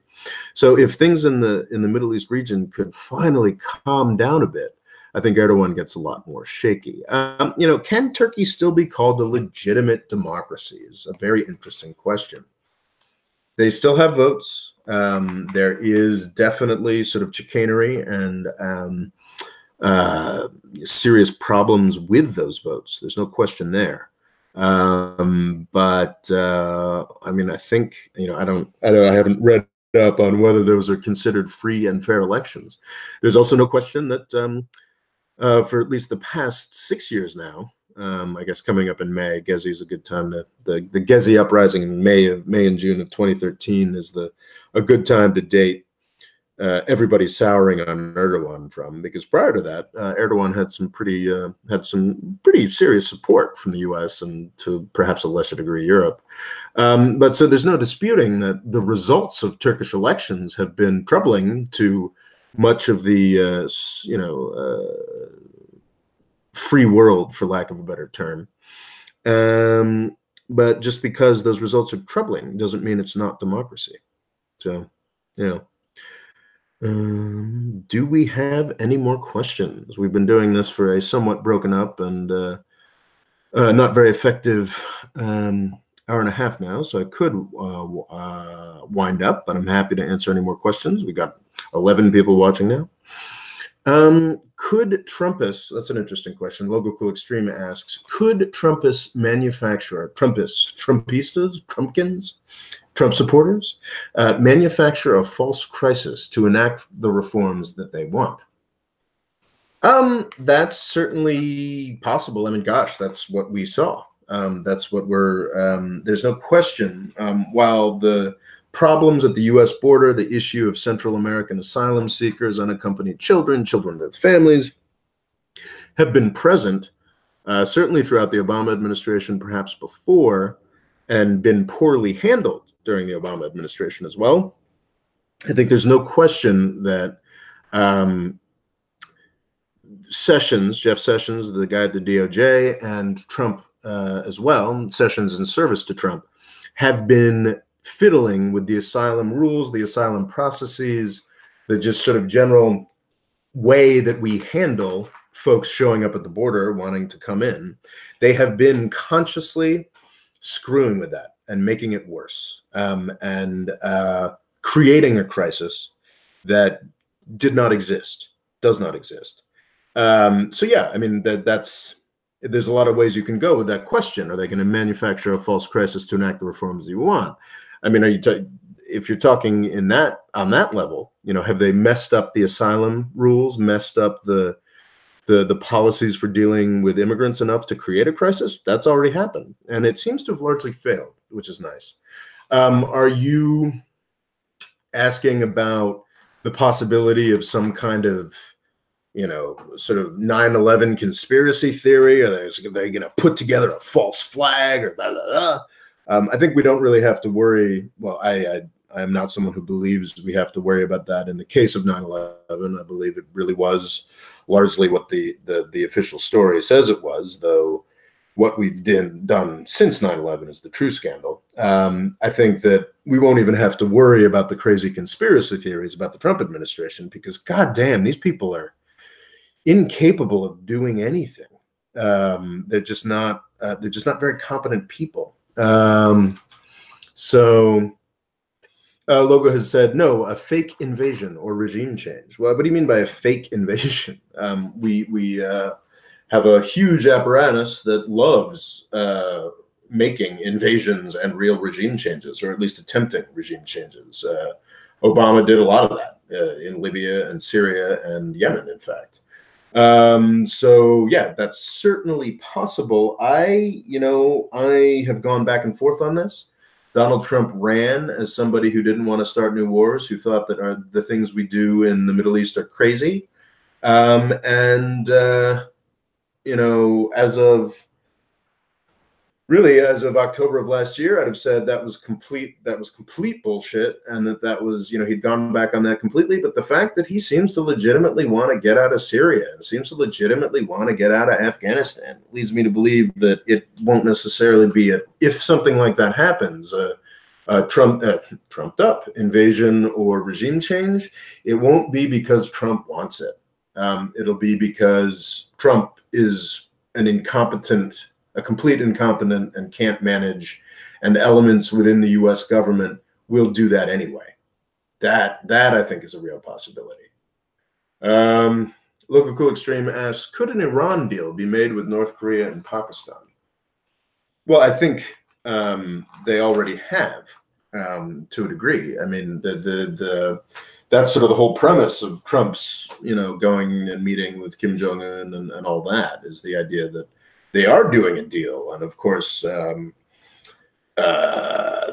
So if things in the Middle East region could finally calm down a bit, I think Erdogan gets a lot more shaky. Can Turkey still be called a legitimate democracy is a very interesting question. They still have votes. There is definitely sort of chicanery and serious problems with those votes. There's no question there. I think, I haven't read up on whether those are considered free and fair elections. There's also no question that for at least the past 6 years now, I guess coming up in May, Gezi is a good time to, the Gezi uprising in May and June of 2013 is a good time to date everybody's souring on Erdogan from, because prior to that, Erdogan had some pretty serious support from the U.S. and to perhaps a lesser degree Europe. But so there's no disputing that the results of Turkish elections have been troubling to much of the free world, for lack of a better term. But just because those results are troubling doesn't mean it's not democracy. So, yeah. Do we have any more questions? We've been doing this for a somewhat broken up and not very effective hour and a half now, so I could wind up, but I'm happy to answer any more questions. We got 11 people watching now. Could Trumpists, that's an interesting question, Logo Cool Extreme asks, could Trumpists manufacture, Trumpistas, Trumpkins, Trump supporters, manufacture a false crisis to enact the reforms that they want? That's certainly possible. I mean, gosh, that's what we saw. That's what there's no question. While the problems at the U.S. border, the issue of Central American asylum seekers, unaccompanied children with families have been present, certainly throughout the Obama administration, perhaps before, and been poorly handled during the Obama administration as well. I think there's no question that Jeff Sessions, the guy at the DOJ, and Trump as well, Sessions in service to Trump, have been fiddling with the asylum rules, the asylum processes, the just sort of general way that we handle folks showing up at the border wanting to come in. They have been consciously screwing with that and making it worse, and creating a crisis that does not exist. So yeah, I mean, that's there's a lot of ways you can go with that question. Are they going to manufacture a false crisis to enact the reforms you want? I mean, if you're talking on that level, have they messed up the asylum rules, messed up the policies for dealing with immigrants enough to create a crisis? That's already happened, and it seems to have largely failed, which is nice. Are you asking about the possibility of some kind of, sort of 9/11 conspiracy theory? Are they going to put together a false flag or blah, blah, blah? I think we don't really have to worry. Well, I am not someone who believes we have to worry about that in the case of 9/11. I believe it really was largely what the official story says it was, though what we've done since 9/11 is the true scandal. I think that we won't even have to worry about the crazy conspiracy theories about the Trump administration, because goddamn, these people are incapable of doing anything. They're just not very competent people. Logo has said, no, a fake invasion or regime change. Well, what do you mean by a fake invasion? We have a huge apparatus that loves making invasions and real regime changes, or at least attempting regime changes. Obama did a lot of that in Libya and Syria and Yemen, in fact. So yeah, that's certainly possible. I have gone back and forth on this. Donald Trump ran as somebody who didn't want to start new wars, who thought that the things we do in the Middle East are crazy. As of October of last year, I'd have said that was complete bullshit, and that was, he'd gone back on that completely. But the fact that he seems to legitimately want to get out of Syria and seems to legitimately want to get out of Afghanistan leads me to believe that it won't necessarily be if something like that happens, trumped up invasion or regime change. It won't be because Trump wants it. It'll be because Trump is a complete incompetent and can't manage, and elements within the U.S. government will do that anyway. That I think is a real possibility. Local Cool Extreme asks, could an Iran deal be made with North Korea and Pakistan? Well, I think they already have, to a degree. I mean, that's sort of the whole premise of Trump's, going and meeting with Kim Jong-un and all that, is the idea that they are doing a deal. And of course,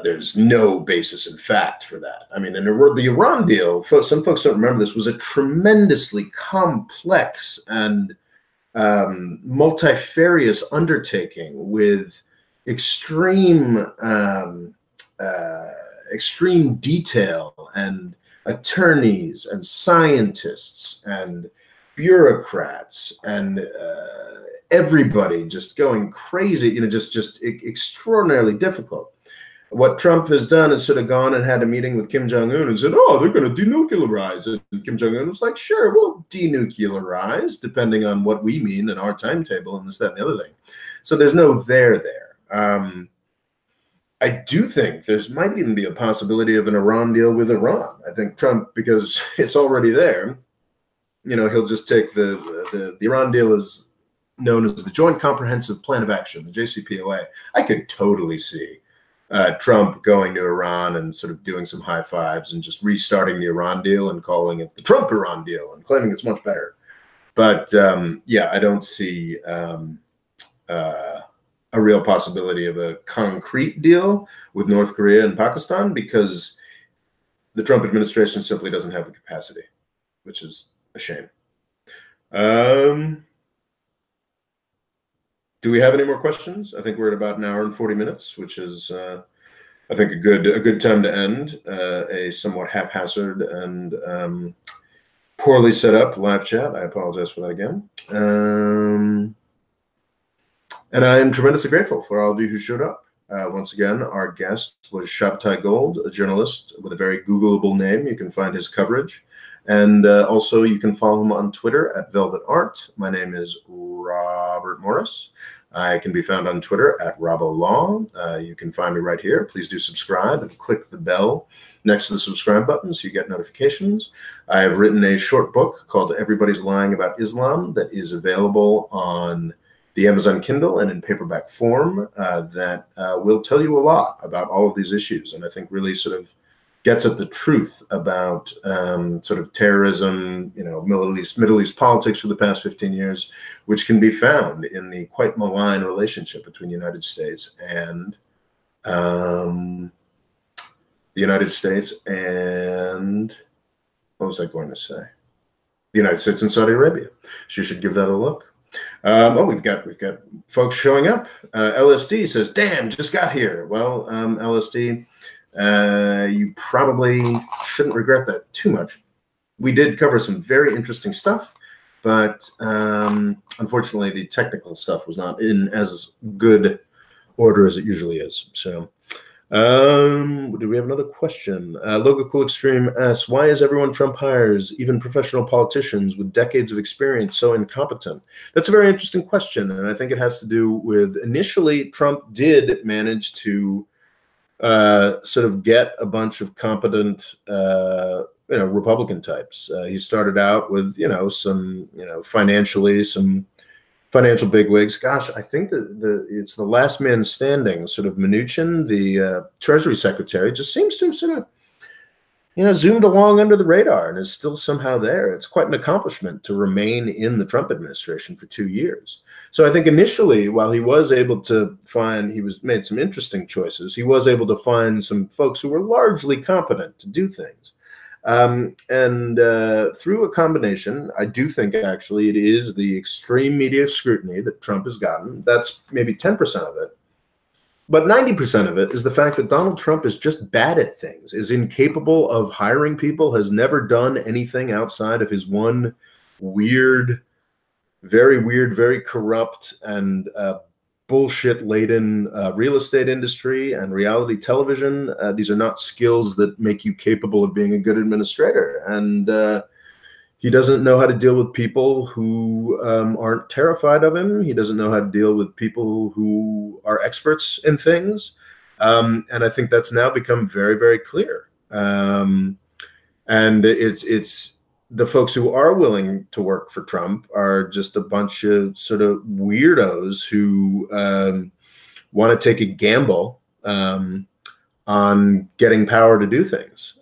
there's no basis in fact for that. I mean, the Iran deal, some folks don't remember this, was a tremendously complex and multifarious undertaking with extreme detail and attorneys and scientists and bureaucrats and everybody just going crazy, just extraordinarily difficult. What Trump has done is sort of gone and had a meeting with Kim Jong-un and said, oh, they're going to denuclearize. And Kim Jong-un was like, sure, we'll denuclearize, depending on what we mean in our timetable and this, that, and the other thing. So there's no there. I do think there might even be a possibility of an Iran deal with Iran. I think Trump, because it's already there, he'll just take the Iran deal is known as the Joint Comprehensive Plan of Action, the JCPOA. I could totally see Trump going to Iran and sort of doing some high fives and just restarting the Iran deal and calling it the Trump-Iran deal and claiming it's much better. But yeah, I don't see a real possibility of a concrete deal with North Korea and Pakistan, because the Trump administration simply doesn't have the capacity, which is a shame. Do we have any more questions? I think we're at about an hour and 40 minutes, which is, I think, a good time to end a somewhat haphazard and poorly set up live chat. I apologize for that again. And I am tremendously grateful for all of you who showed up. Once again, our guest was Shabtai Gold, a journalist with a very Googleable name. You can find his coverage. And also, you can follow him on Twitter at Velvet Art. My name is Robert Morris. I can be found on Twitter at RoboLaw. You can find me right here. Please do subscribe and click the bell next to the subscribe button so you get notifications. I have written a short book called Everybody's Lying About Islam that is available on the Amazon Kindle and in paperback form that will tell you a lot about all of these issues, and I think really sort of gets at the truth about sort of terrorism, Middle East politics for the past 15 years, which can be found in the quite malign relationship between the United States and what was I going to say? The United States and Saudi Arabia. So you should give that a look. We've got folks showing up. LSD says, "Damn, just got here." Well, LSD, you probably shouldn't regret that too much. We did cover some very interesting stuff, but unfortunately, the technical stuff was not in as good order as it usually is. So. Do we have another question? Logo Cool Extreme asks, why is everyone Trump hires, even professional politicians with decades of experience, so incompetent? That's a very interesting question, and I think it has to do with initially Trump did manage to sort of get a bunch of competent Republican types. He started out with some financial bigwigs. Gosh, I think that it's the last man standing, sort of Mnuchin, the Treasury Secretary, just seems to have sort of, zoomed along under the radar and is still somehow there. It's quite an accomplishment to remain in the Trump administration for 2 years. So I think initially, while he was able to made some interesting choices, he was able to find some folks who were largely competent to do things. Through a combination, I do think actually it is the extreme media scrutiny that Trump has gotten. That's maybe 10% of it. But 90% of it is the fact that Donald Trump is just bad at things, is incapable of hiring people, has never done anything outside of his one weird, very corrupt and bullshit-laden real estate industry and reality television. These are not skills that make you capable of being a good administrator. And he doesn't know how to deal with people who aren't terrified of him. He doesn't know how to deal with people who are experts in things. And I think that's now become very clear. And it's the folks who are willing to work for Trump are just a bunch of sort of weirdos who want to take a gamble on getting power to do things.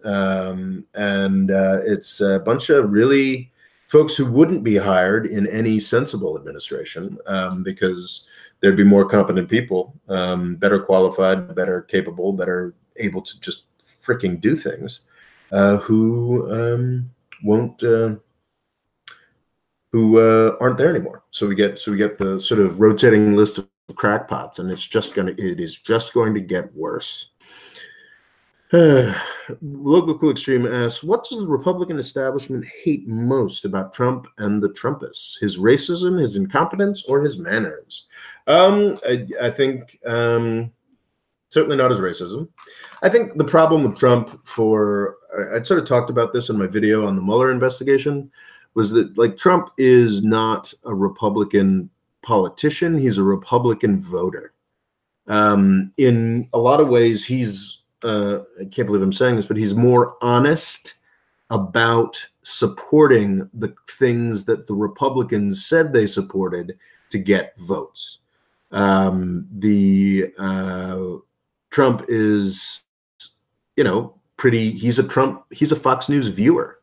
It's a bunch of really folks who wouldn't be hired in any sensible administration because there'd be more competent people, better qualified, better capable, better able to just freaking do things, who aren't there anymore. So we get the sort of rotating list of crackpots, and it is just going to get worse. Local Cool Extreme asks, what does the Republican establishment hate most about Trump and the Trumpists? His racism, his incompetence, or his manners? I think certainly not his racism. I think the problem with Trump I'd sort of talked about this in my video on the Mueller investigation, was that Trump is not a Republican politician. He's a Republican voter. In a lot of ways, he's, I can't believe I'm saying this, but he's more honest about supporting the things that the Republicans said they supported to get votes. Trump is, he's a Fox News viewer.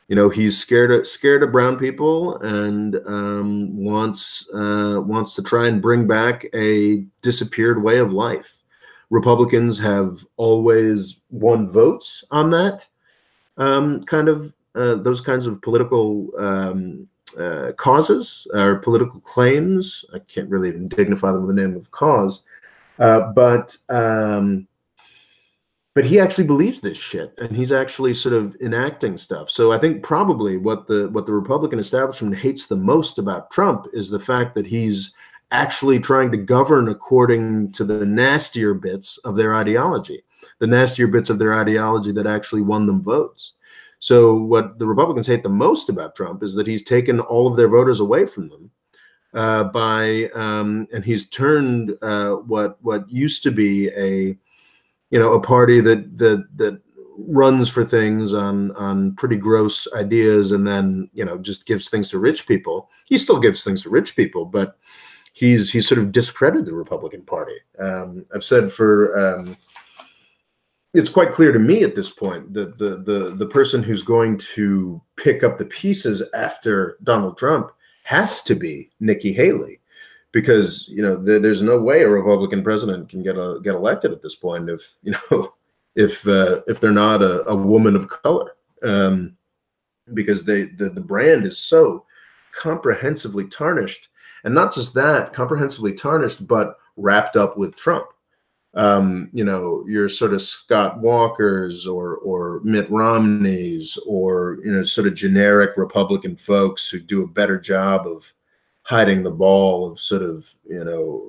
He's scared of brown people and wants to try and bring back a disappeared way of life. Republicans have always won votes on that those kinds of political causes or political claims. I can't really even dignify them with the name of cause, but he actually believes this shit, and he's actually sort of enacting stuff. So I think probably what the Republican establishment hates the most about Trump is the fact that he's actually trying to govern according to the nastier bits of their ideology, that actually won them votes. So what the Republicans hate the most about Trump is that he's taken all of their voters away from them and he's turned what used to be a party that runs for things on pretty gross ideas and then just gives things to rich people. He still gives things to rich people, but he's sort of discredited the Republican Party. I've said for it's quite clear to me at this point that the person who's going to pick up the pieces after Donald Trump has to be Nikki Haley, because there's no way a Republican president can get elected at this point if they're not a woman of color, because the brand is so comprehensively tarnished, and not just that, comprehensively tarnished, but wrapped up with Trump. Your sort of Scott Walkers or Mitt Romneys, or sort of generic Republican folks who do a better job of hiding the ball of sort of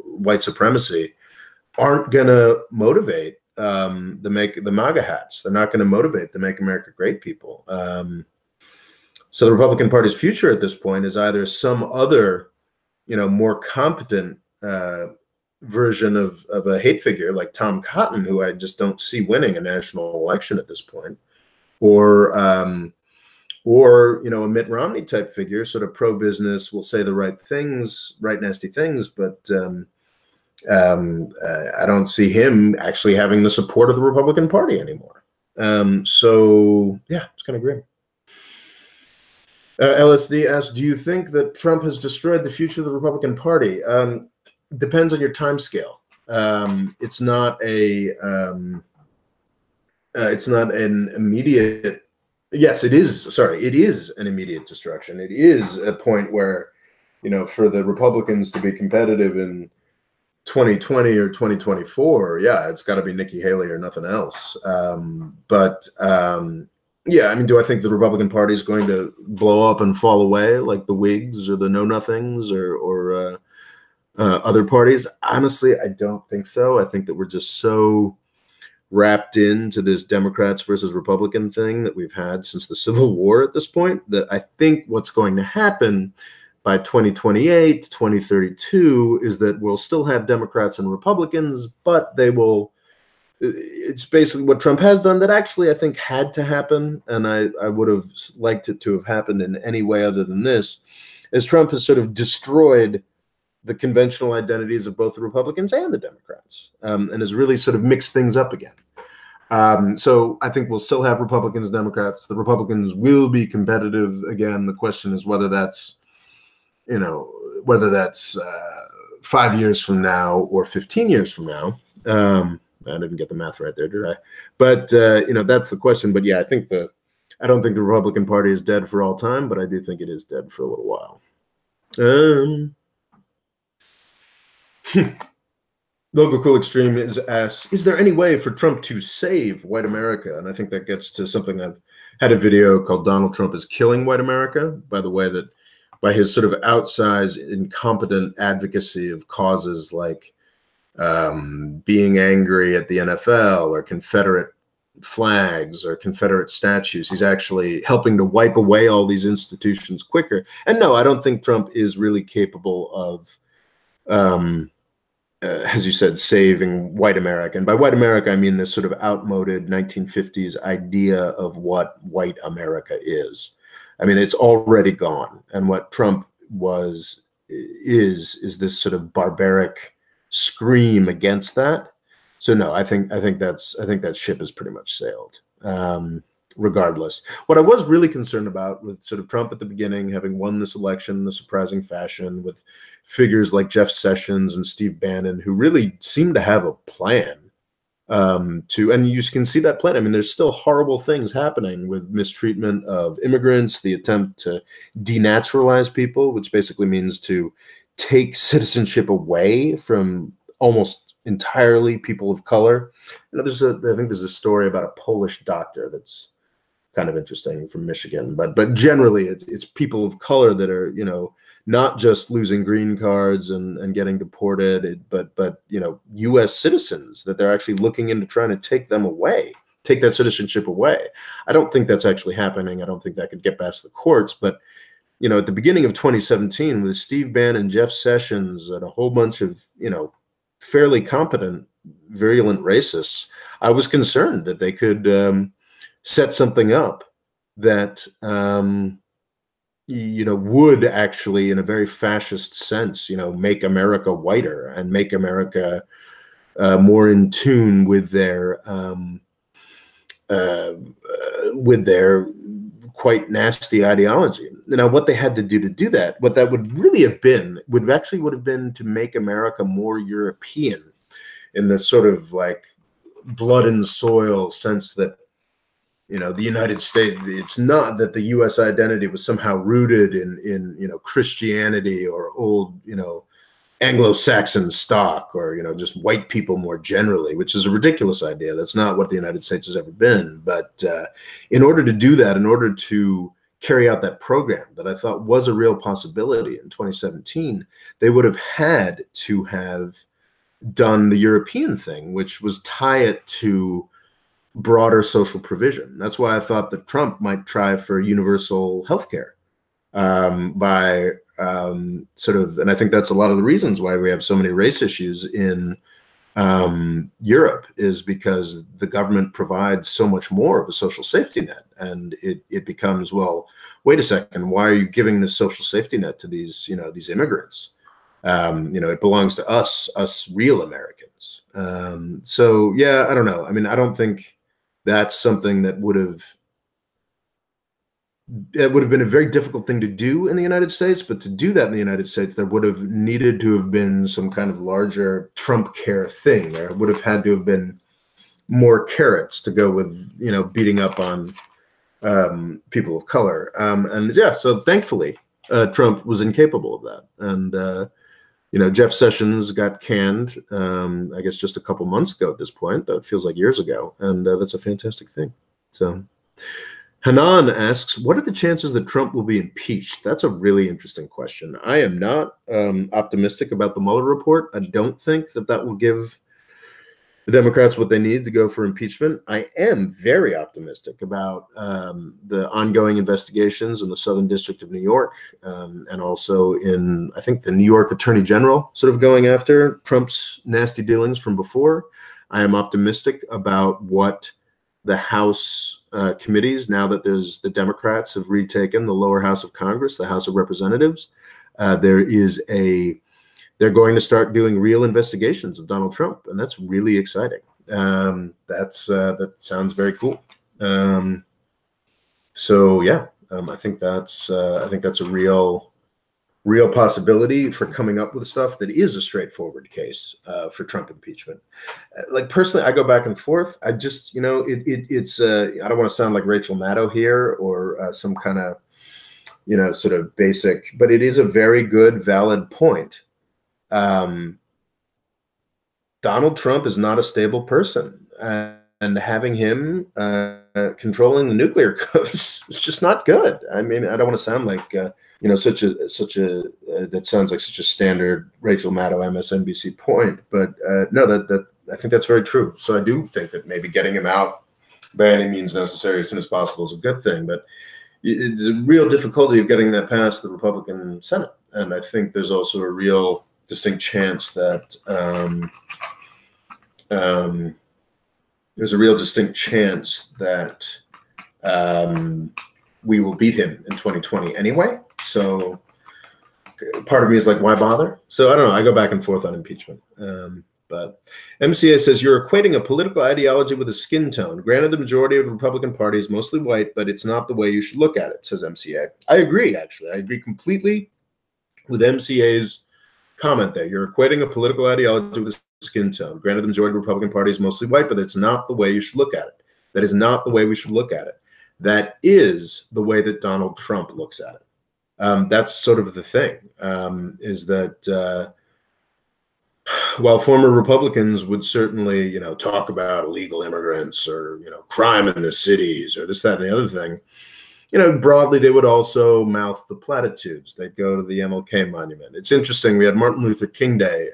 white supremacy, aren't going to motivate the MAGA hats. They're not going to motivate the Make America Great people. So the Republican Party's future at this point is either some other more competent version of a hate figure like Tom Cotton, who I just don't see winning a national election at this point, or a Mitt Romney type figure, sort of pro-business, will say the right things, right nasty things, but I don't see him actually having the support of the Republican Party anymore. So yeah, it's kind of grim. LSD asks, do you think that Trump has destroyed the future of the Republican Party? Depends on your time scale. It's not an immediate. Yes, it is. Sorry, it is an immediate destruction. It is a point where, for the Republicans to be competitive in 2020 or 2024, yeah, it's got to be Nikki Haley or nothing else. Yeah, I mean, do I think the Republican Party is going to blow up and fall away like the Whigs or the Know Nothings or other parties? Honestly, I don't think so. I think that we're just so wrapped into this Democrats versus Republican thing that we've had since the Civil War at this point, that I think what's going to happen by 2028, 2032 is that we'll still have Democrats and Republicans, but they will. It's basically what Trump has done that actually I think had to happen, and I would have liked it to have happened in any way other than this, is Trump has sort of destroyed the conventional identities of both the Republicans and the Democrats, and has really sort of mixed things up again. So I think we'll still have Republicans, Democrats. The Republicans will be competitive again. The question is whether that's 5 years from now or 15 years from now. I didn't get the math right there, did I? But that's the question. But yeah, I don't think the Republican Party is dead for all time, but I do think it is dead for a little while. Local Cool Extreme asks, is there any way for Trump to save white America? And I think that gets to something. I've had a video called Donald Trump is Killing White America, by the way, that by his sort of outsized, incompetent advocacy of causes like being angry at the NFL or Confederate flags or Confederate statues. He's actually helping to wipe away all these institutions quicker. And no, I don't think Trump is really capable of, as you said, saving white America. And by white America, I mean this sort of outmoded 1950s idea of what white America is. I mean, it's already gone. And what Trump is this sort of barbaric scream against that. So no, I think that ship has pretty much sailed. Regardless, what I was really concerned about with sort of Trump at the beginning, having won this election in a surprising fashion, with figures like Jeff Sessions and Steve Bannon, who really seem to have a plan and you can see that plan. I mean, there's still horrible things happening with mistreatment of immigrants, the attempt to denaturalize people, which basically means to take citizenship away from almost entirely people of color. I think there's a story about a Polish doctor that's kind of interesting from Michigan, but generally it's people of color that are, not just losing green cards and getting deported, but U.S. citizens that they're actually looking into trying to take that citizenship away. I don't think that's actually happening. I don't think that could get past the courts, but at the beginning of 2017 with Steve Bannon, Jeff Sessions, and a whole bunch of, fairly competent, virulent racists, I was concerned that they could set something up that would actually, in a very fascist sense, make America whiter and make America more in tune with their quite nasty ideology. Now, what they had to do that, what that would really have been, would have been to make America more European in this sort of like blood and soil sense that, the United States, it's not that the U.S. identity was somehow rooted in Christianity or old, Anglo-Saxon stock, or, just white people more generally, which is a ridiculous idea. That's not what the United States has ever been. But in order to do that, in order to carry out that program that I thought was a real possibility in 2017, they would have had to have done the European thing, which was tie it to broader social provision. That's why I thought that Trump might try for universal health care by sort of, and I think that's a lot of the reasons why we have so many race issues in Europe, is because the government provides so much more of a social safety net. And it becomes, well, wait a second, why are you giving this social safety net to these, these immigrants? It belongs to us real Americans. So yeah, I don't know. I mean, I don't think that's something that would have been a very difficult thing to do in the United States. But to do that in the United States, there would have needed to have been some kind of larger Trump care thing. There would have had to have been more carrots to go with, beating up on people of color. And yeah, so thankfully, Trump was incapable of that. And, Jeff Sessions got canned, I guess, just a couple months ago at this point. That feels like years ago. And that's a fantastic thing. So Hanan asks, what are the chances that Trump will be impeached? That's a really interesting question. I am not optimistic about the Mueller report. I don't think that will give the Democrats what they need to go for impeachment. I am very optimistic about the ongoing investigations in the Southern District of New York, and also in, I think, the New York Attorney General sort of going after Trump's nasty dealings from before. I am optimistic about what the House committees, now that the Democrats have retaken the lower house of Congress, the House of Representatives, they're going to start doing real investigations of Donald Trump, and that's really exciting. That sounds very cool. So yeah, I think that's a real possibility for coming up with stuff that is a straightforward case for Trump impeachment. Like personally, I go back and forth. I just, it's I don't want to sound like Rachel Maddow here or some kind of, sort of basic, but it is a very good, valid point. Donald Trump is not a stable person, and having him controlling the nuclear codes is just not good. I mean, I don't want to sound like that sounds like such a standard Rachel Maddow MSNBC point, but no, that I think that's very true. So I do think that maybe getting him out by any means necessary as soon as possible is a good thing, but it's a real difficulty of getting that past the Republican Senate, and I think there's also a real distinct chance that we will beat him in 2020 anyway. So part of me is like, why bother? So I don't know. I go back and forth on impeachment. But MCA says, you're equating a political ideology with a skin tone. Granted, the majority of the Republican Party is mostly white, but it's not the way you should look at it, says MCA. I agree, actually. I agree completely with MCA's comment there. You're equating a political ideology with a skin tone. Granted, the majority of the Republican Party is mostly white, but it's not the way you should look at it. That is not the way we should look at it. That is the way that Donald Trump looks at it. That's sort of the thing, is that while former Republicans would certainly, talk about illegal immigrants or, crime in the cities or this, that, and the other thing, broadly, they would also mouth the platitudes. They'd go to the MLK monument. It's interesting. We had Martin Luther King Day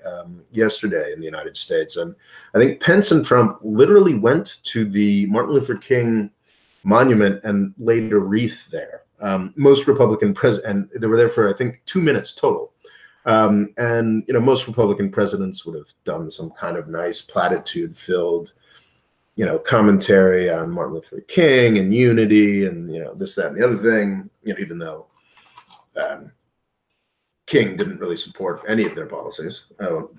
yesterday in the United States. And I think Pence and Trump literally went to the Martin Luther King monument and laid a wreath there. Most Republican presidents, and they were there for, I think, 2 minutes total. And, most Republican presidents would have done some kind of nice platitude-filled commentary on Martin Luther King and unity and, this, that, and the other thing, even though King didn't really support any of their policies,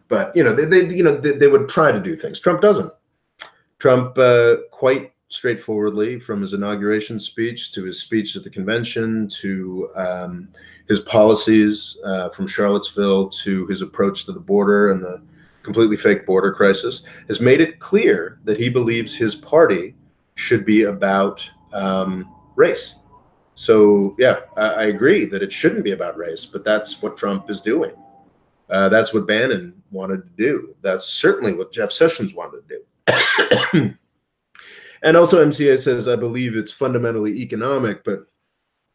but they would try to do things. Trump doesn't. Trump quite straightforwardly, from his inauguration speech to his speech at the convention to his policies from Charlottesville to his approach to the border and the completely fake border crisis, has made it clear that he believes his party should be about race. So, yeah, I agree that it shouldn't be about race, but that's what Trump is doing. That's what Bannon wanted to do. That's certainly what Jeff Sessions wanted to do. And also MCA says, I believe it's fundamentally economic, but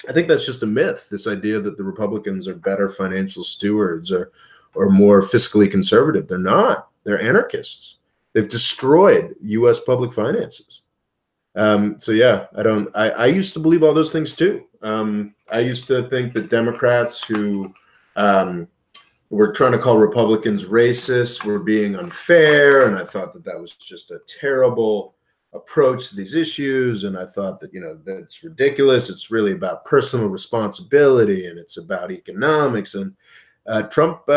I think that's just a myth, this idea that the Republicans are better financial stewards or more fiscally conservative. They're not. They're anarchists. They've destroyed U.S. public finances. So yeah, I used to believe all those things too. I used to think that Democrats who were trying to call Republicans racist were being unfair, and I thought that that was just a terrible approach to these issues, and I thought that that's ridiculous. It's really about personal responsibility, and it's about economics. And Trump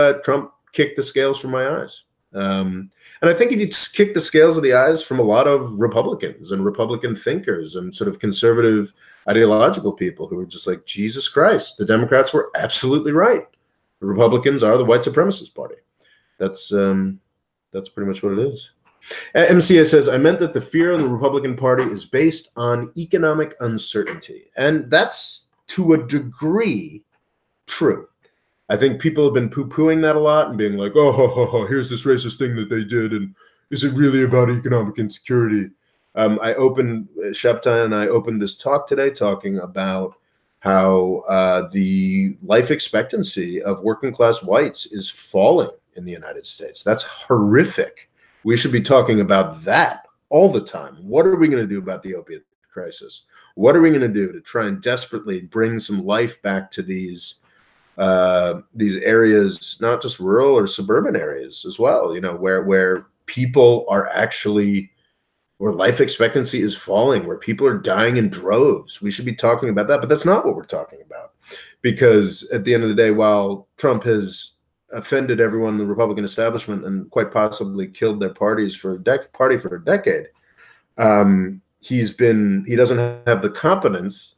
kicked the scales from my eyes. And I think he kicked the scales of the eyes from a lot of Republicans and Republican thinkers and sort of conservative ideological people who were just like, Jesus Christ, the Democrats were absolutely right. The Republicans are the white supremacist party. That's pretty much what it is. MCA says, I meant that the fear of the Republican Party is based on economic uncertainty. And that's, to a degree, true. I think people have been poo-pooing that a lot and being like, oh, here's this racist thing that they did, and is it really about economic insecurity? Shabtai and I opened this talk today talking about how the life expectancy of working class whites is falling in the United States. That's horrific. We should be talking about that all the time. What are we going to do about the opiate crisis? What are we going to do to try and desperately bring some life back to these areas, not just rural or suburban areas as well, where people are actually, where life expectancy is falling, where people are dying in droves. We should be talking about that, but that's not what we're talking about. Because at the end of the day, while Trump has offended everyone in the Republican establishment and quite possibly killed their party for a decade, he doesn't have the competence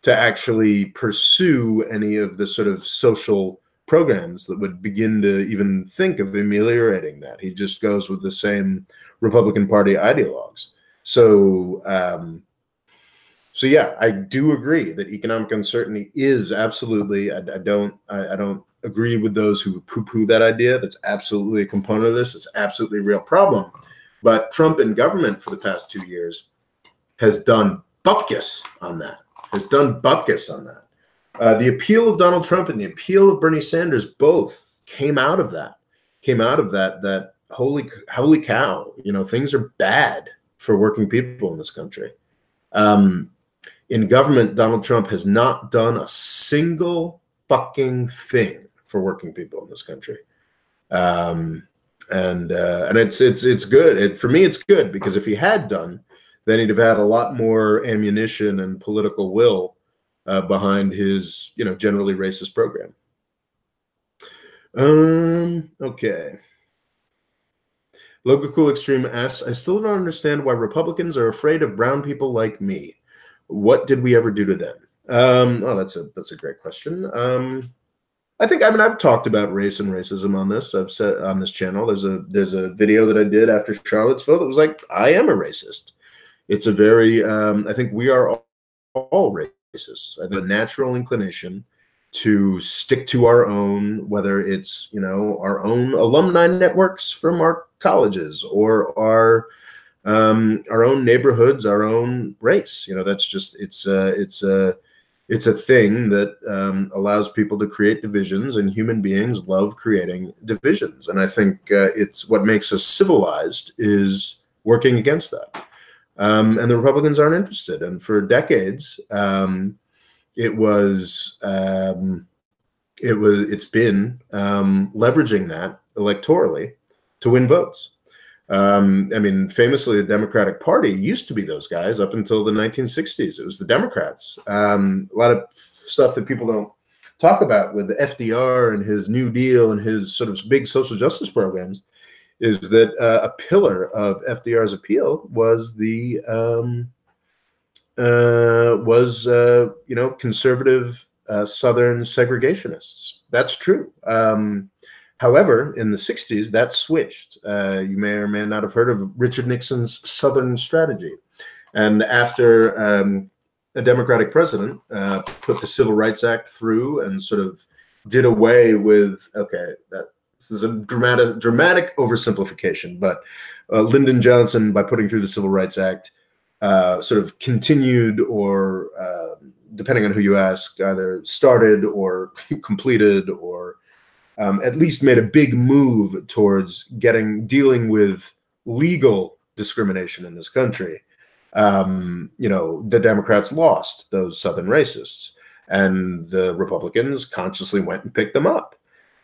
to actually pursue any of the sort of social programs that would begin to even think of ameliorating that. He just goes with the same Republican Party ideologues. So yeah, I do agree that economic uncertainty is absolutely, I don't agree with those who poo-poo that idea. That's absolutely a component of this. It's absolutely a real problem. But Trump in government for the past 2 years has done bupkis on that. The appeal of Donald Trump and the appeal of Bernie Sanders both came out of that. That holy cow, things are bad for working people in this country. In government, Donald Trump has not done a single fucking thing for working people in this country. And it's good. For me, it's good, because if he had done, then he'd have had a lot more ammunition and political will behind his, generally racist program. Okay. Local Cool Extreme asks, I still don't understand why Republicans are afraid of brown people like me. What did we ever do to them? That's a great question. I've talked about race and racism on this. I've said on this channel, there's a video that I did after Charlottesville that was like, I am a racist. It's a very, I think we are all racists. I have a natural inclination to stick to our own, whether it's, our own alumni networks from our colleges or our own neighborhoods, our own race. That's just, it's a thing that allows people to create divisions, and human beings love creating divisions. And I think it's what makes us civilized is working against that. And the Republicans aren't interested. And for decades, it's been leveraging that electorally to win votes. Famously, the Democratic Party used to be those guys up until the 1960s. It was the Democrats. A lot of stuff that people don't talk about with FDR and his New Deal and his sort of big social justice programs is that a pillar of FDR's appeal was the conservative Southern segregationists. That's true. However, in the 60s, that switched. You may or may not have heard of Richard Nixon's Southern strategy. And after a Democratic president put the Civil Rights Act through and sort of did away with, this is a dramatic oversimplification, but Lyndon Johnson, by putting through the Civil Rights Act, sort of continued or, depending on who you ask, either started or completed or at least made a big move towards dealing with legal discrimination in this country. The Democrats lost those Southern racists, and the Republicans consciously went and picked them up.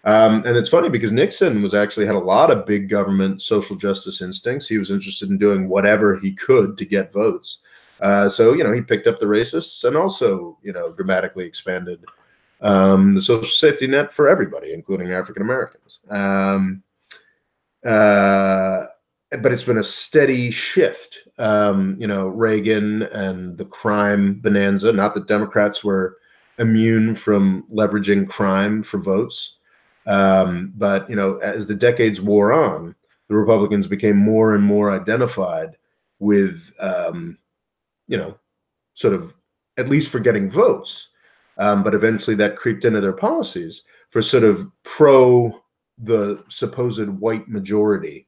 And it's funny because Nixon had a lot of big government social justice instincts. He was interested in doing whatever he could to get votes. So he picked up the racists and also, dramatically expanded the social safety net for everybody, including African Americans. But it's been a steady shift. Reagan and the crime bonanza, not that Democrats were immune from leveraging crime for votes. But, as the decades wore on, the Republicans became more and more identified with, sort of at least for getting votes. But eventually that creeped into their policies for sort of the supposed white majority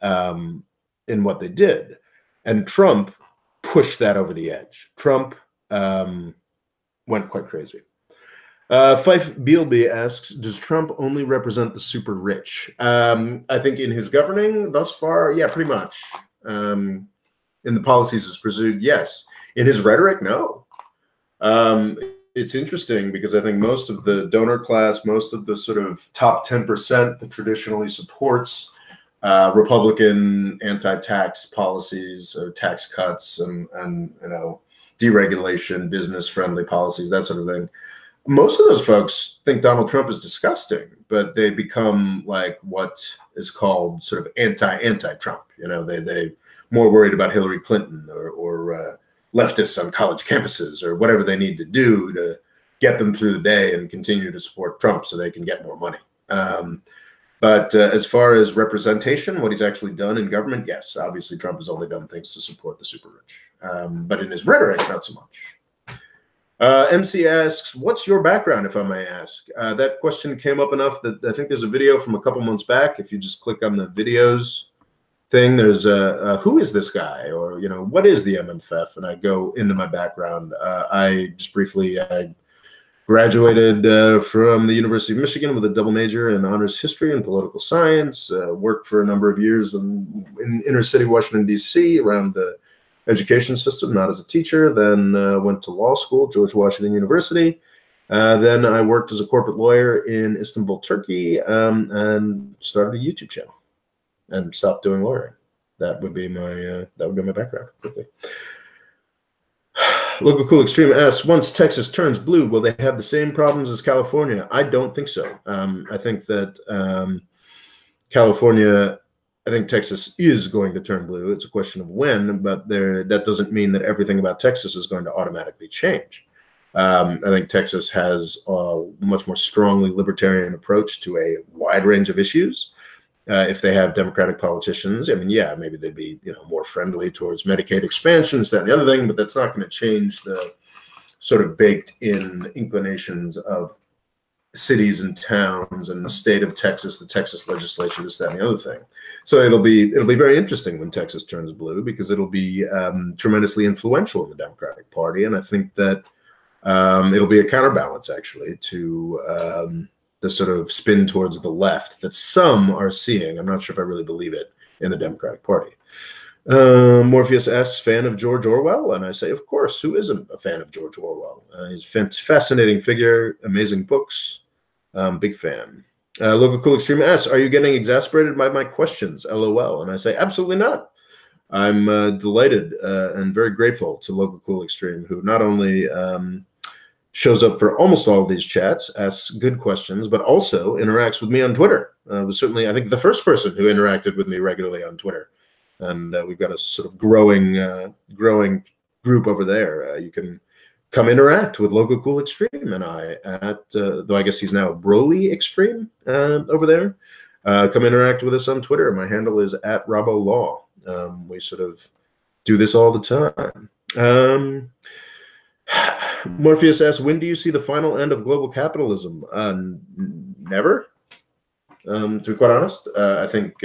in what they did. And Trump pushed that over the edge. Trump went quite crazy. Fife Bealby asks, does Trump only represent the super rich? I think in his governing thus far, yeah, pretty much. In the policies as pursued, yes. In his rhetoric, no. It's interesting because I think most of the donor class, most of the sort of top 10% that traditionally supports Republican anti-tax policies or tax cuts and deregulation, business-friendly policies, that sort of thing. Most of those folks think Donald Trump is disgusting, but they become like what is called sort of anti-Trump. They more worried about Hillary Clinton or leftists on college campuses or whatever they need to do to get them through the day and continue to support Trump so they can get more money. But as far as representation, what he's actually done in government, yes, obviously Trump has only done things to support the super rich. But in his rhetoric, not so much. MC asks, what's your background, if I may ask? That question came up enough that I think there's a video from a couple months back. If you just click on the videos thing, there's who is this guy? Or, what is the MMFF? And I go into my background. I just briefly graduated from the University of Michigan with a double major in honors history and political science, worked for a number of years in inner city Washington, D.C. around the education system, not as a teacher, then went to law school, George Washington University. Then I worked as a corporate lawyer in Istanbul, Turkey, and started a YouTube channel and stopped doing lawyering. That would be my background quickly. Local Cool Extreme asks, once Texas turns blue, will they have the same problems as California? I don't think so. I think that I think Texas is going to turn blue. It's a question of when, but that doesn't mean that everything about Texas is going to automatically change. I think Texas has a much more strongly libertarian approach to a wide range of issues. If they have Democratic politicians, I mean, yeah, maybe they'd be, more friendly towards Medicaid expansions, that and the other thing, but that's not going to change the sort of baked in inclinations of cities and towns and the state of Texas, the Texas legislature, this, that, and the other thing. So it'll be very interesting when Texas turns blue because it'll be tremendously influential in the Democratic Party. And I think that it'll be a counterbalance actually to the sort of spin towards the left that some are seeing. I'm not sure if I really believe it in the Democratic Party. Morpheus S, fan of George Orwell? And I say, of course, who isn't a fan of George Orwell? He's a fascinating figure, amazing books. Big fan. Local Cool Extreme asks, are you getting exasperated by my questions? LOL. And I say, absolutely not. I'm delighted and very grateful to Local Cool Extreme, who not only shows up for almost all of these chats, asks good questions, but also interacts with me on Twitter. Was certainly, I think, the first person who interacted with me regularly on Twitter. And we've got a sort of growing group over there. You can come interact with Local Cool Extreme and I at, though I guess he's now Broly Extreme over there. Come interact with us on Twitter. My handle is at RoboLaw. We sort of do this all the time. Morpheus asks, when do you see the final end of global capitalism? Never, to be quite honest. I think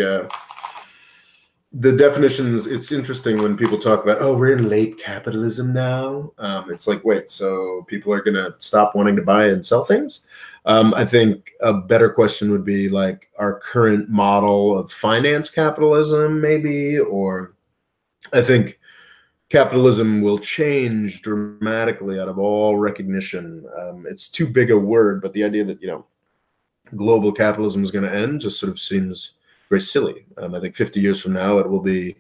the definitions, it's interesting when people talk about, oh, we're in late capitalism now. It's like, wait, so people are going to stop wanting to buy and sell things? I think a better question would be like our current model of finance capitalism, maybe, or I think capitalism will change dramatically out of all recognition. It's too big a word, but the idea that, global capitalism is going to end just sort of seems very silly. I think 50 years from now, it will be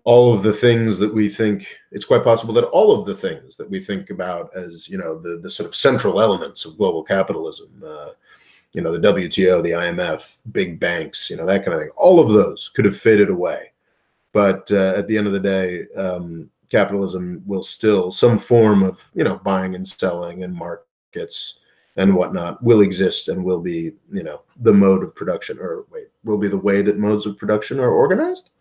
all of the things that we think, it's quite possible that all of the things that we think about as, the sort of central elements of global capitalism, the WTO, the IMF, big banks, that kind of thing, all of those could have faded away. But at the end of the day, capitalism will still, some form of, buying and selling and markets and whatnot will exist and will be, the mode of production, or will be the way that modes of production are organized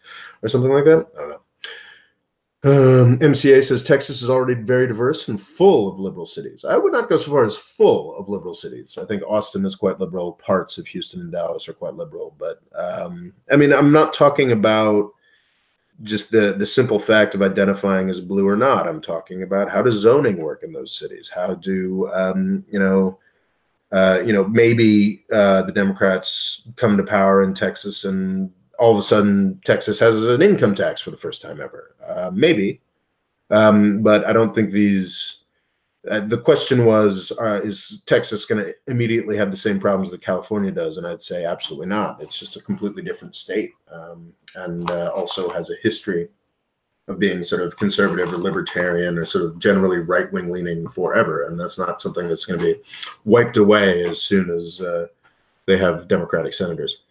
or something like that. I don't know. MCA says Texas is already very diverse and full of liberal cities. I would not go so far as full of liberal cities. I think Austin is quite liberal. Parts of Houston and Dallas are quite liberal. But I mean, I'm not talking about just the simple fact of identifying as blue or not. I'm talking about how does zoning work in those cities? How do, maybe the Democrats come to power in Texas and all of a sudden Texas has an income tax for the first time ever. Maybe. But I don't think these, the question was, is Texas going to immediately have the same problems that California does? And I'd say absolutely not. It's just a completely different state, and also has a history of being sort of conservative or libertarian or sort of generally right-wing leaning forever. And that's not something that's going to be wiped away as soon as they have Democratic senators.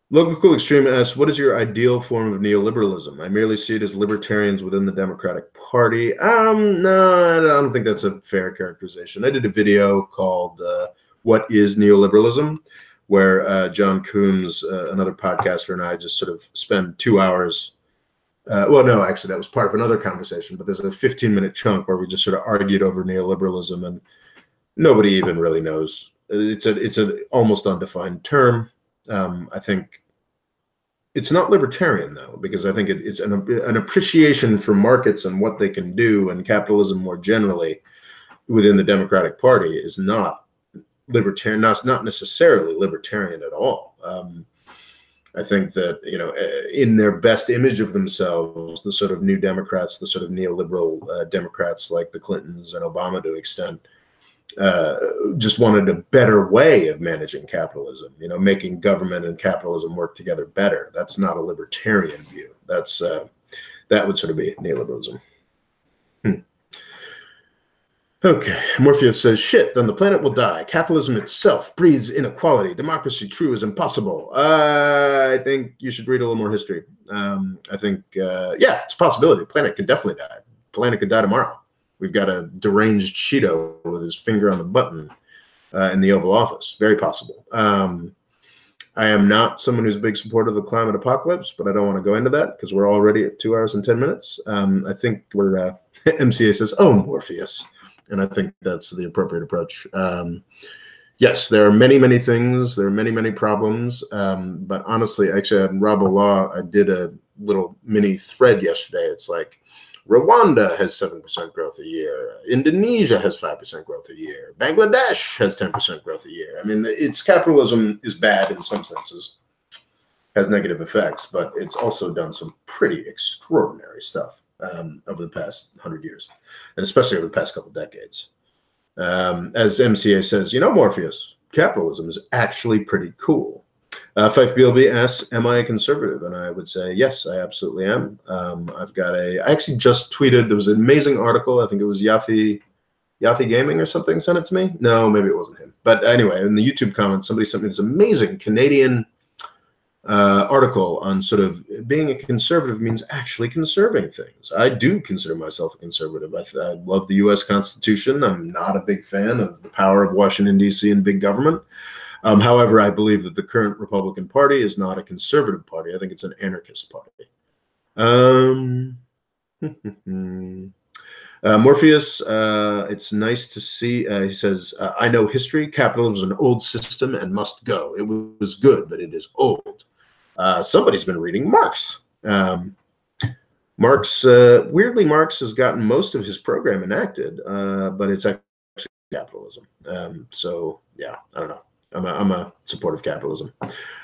Local Cool Extreme asks, what is your ideal form of neoliberalism? I merely see it as libertarians within the Democratic Party. No, I don't think that's a fair characterization. I did a video called What is Neoliberalism? Where John Coombs, another podcaster, and I just sort of spend 2 hours. Well, no, actually, that was part of another conversation, but there's a 15-minute chunk where we just sort of argued over neoliberalism, and nobody even really knows. It's an almost undefined term. I think it's not libertarian, though, because I think it's an appreciation for markets and what they can do, and capitalism more generally within the Democratic Party is not libertarian, not necessarily libertarian at all. I think that, in their best image of themselves, the sort of new Democrats, the sort of neoliberal Democrats like the Clintons and Obama to extent, just wanted a better way of managing capitalism, making government and capitalism work together better. That's not a libertarian view. That's that would sort of be neoliberalism. Okay, Morpheus says, shit, then the planet will die. Capitalism itself breeds inequality. Democracy, true, is impossible. I think you should read a little more history. I think, yeah, it's a possibility. The planet could definitely die. The planet could die tomorrow. We've got a deranged Cheeto with his finger on the button in the Oval Office. Very possible. I am not someone who's a big supporter of the climate apocalypse, but I don't want to go into that because we're already at 2 hours and 10 minutes. I think we're, MCA says, oh, Morpheus. And I think that's the appropriate approach. Yes, there are many, many things. There are many, many problems. But honestly, actually, at RoboLaw, I did a little mini thread yesterday. It's like Rwanda has 7% growth a year. Indonesia has 5% growth a year. Bangladesh has 10% growth a year. I mean, its capitalism is bad in some senses, has negative effects, but it's also done some pretty extraordinary stuff over the past 100 years, and especially over the past couple decades. As MCA says, Morpheus, capitalism is actually pretty cool. Fife BLB asks, am I a conservative? And I would say, yes, I absolutely am. I actually just tweeted, there was an amazing article, I think it was Yathi Gaming or something sent it to me. No, maybe it wasn't him. But anyway, in the YouTube comments, somebody sent me this amazing Canadian article on sort of being a conservative means actually conserving things. I do consider myself a conservative. I love the U.S. Constitution. I'm not a big fan of the power of Washington, D.C. and big government. However, I believe that the current Republican Party is not a conservative party. I think it's an anarchist party. Morpheus, it's nice to see. He says, I know history. Capitalism is an old system and must go. It was good, but it is old. Somebody's been reading Marx. Weirdly, Marx has gotten most of his program enacted, but it's actually capitalism. So, yeah, I don't know. I'm a supporter of capitalism.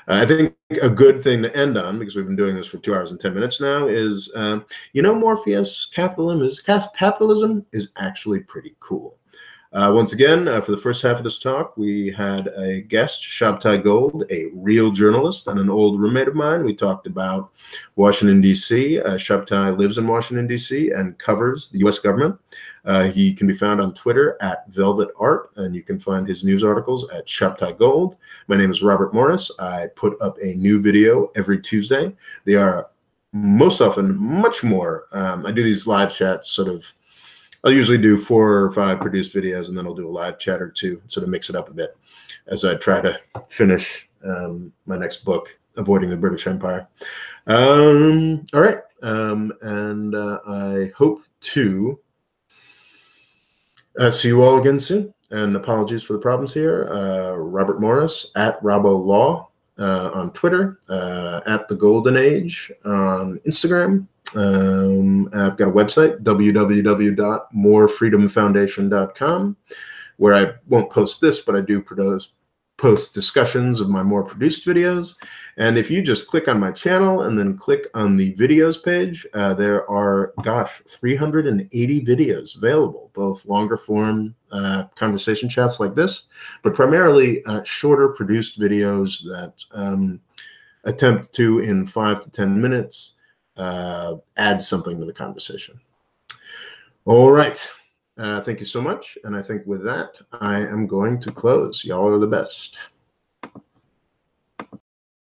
I think a good thing to end on, because we've been doing this for 2 hours and 10 minutes now, is, Morpheus, capitalism is actually pretty cool. Once again, for the first half of this talk, we had a guest, Shabtai Gold, a real journalist and an old roommate of mine. We talked about Washington, D.C. Shabtai lives in Washington, D.C. and covers the U.S. government. He can be found on Twitter at Velvet Art, and you can find his news articles at Shabtai Gold. My name is Robert Morris. I put up a new video every Tuesday. They are most often much more. I do these live chats sort of. I'll usually do 4 or 5 produced videos, and then I'll do a live chat or 2, sort of mix it up a bit as I try to finish my next book, Avoiding the British Empire. All right. And I hope to see you all again soon. And apologies for the problems here. Robert Morris at Robbo Law on Twitter, at The Golden Age on Instagram. I've got a website, www.morefreedomfoundation.com, where I won't post this, but I do post discussions of my more produced videos. And if you just click on my channel and then click on the videos page, there are, 380 videos available, both longer form conversation chats like this, but primarily shorter produced videos that attempt to, in 5 to 10 minutes, add something to the conversation. All right. Thank you so much. And I think with that, I am going to close. Y'all are the best.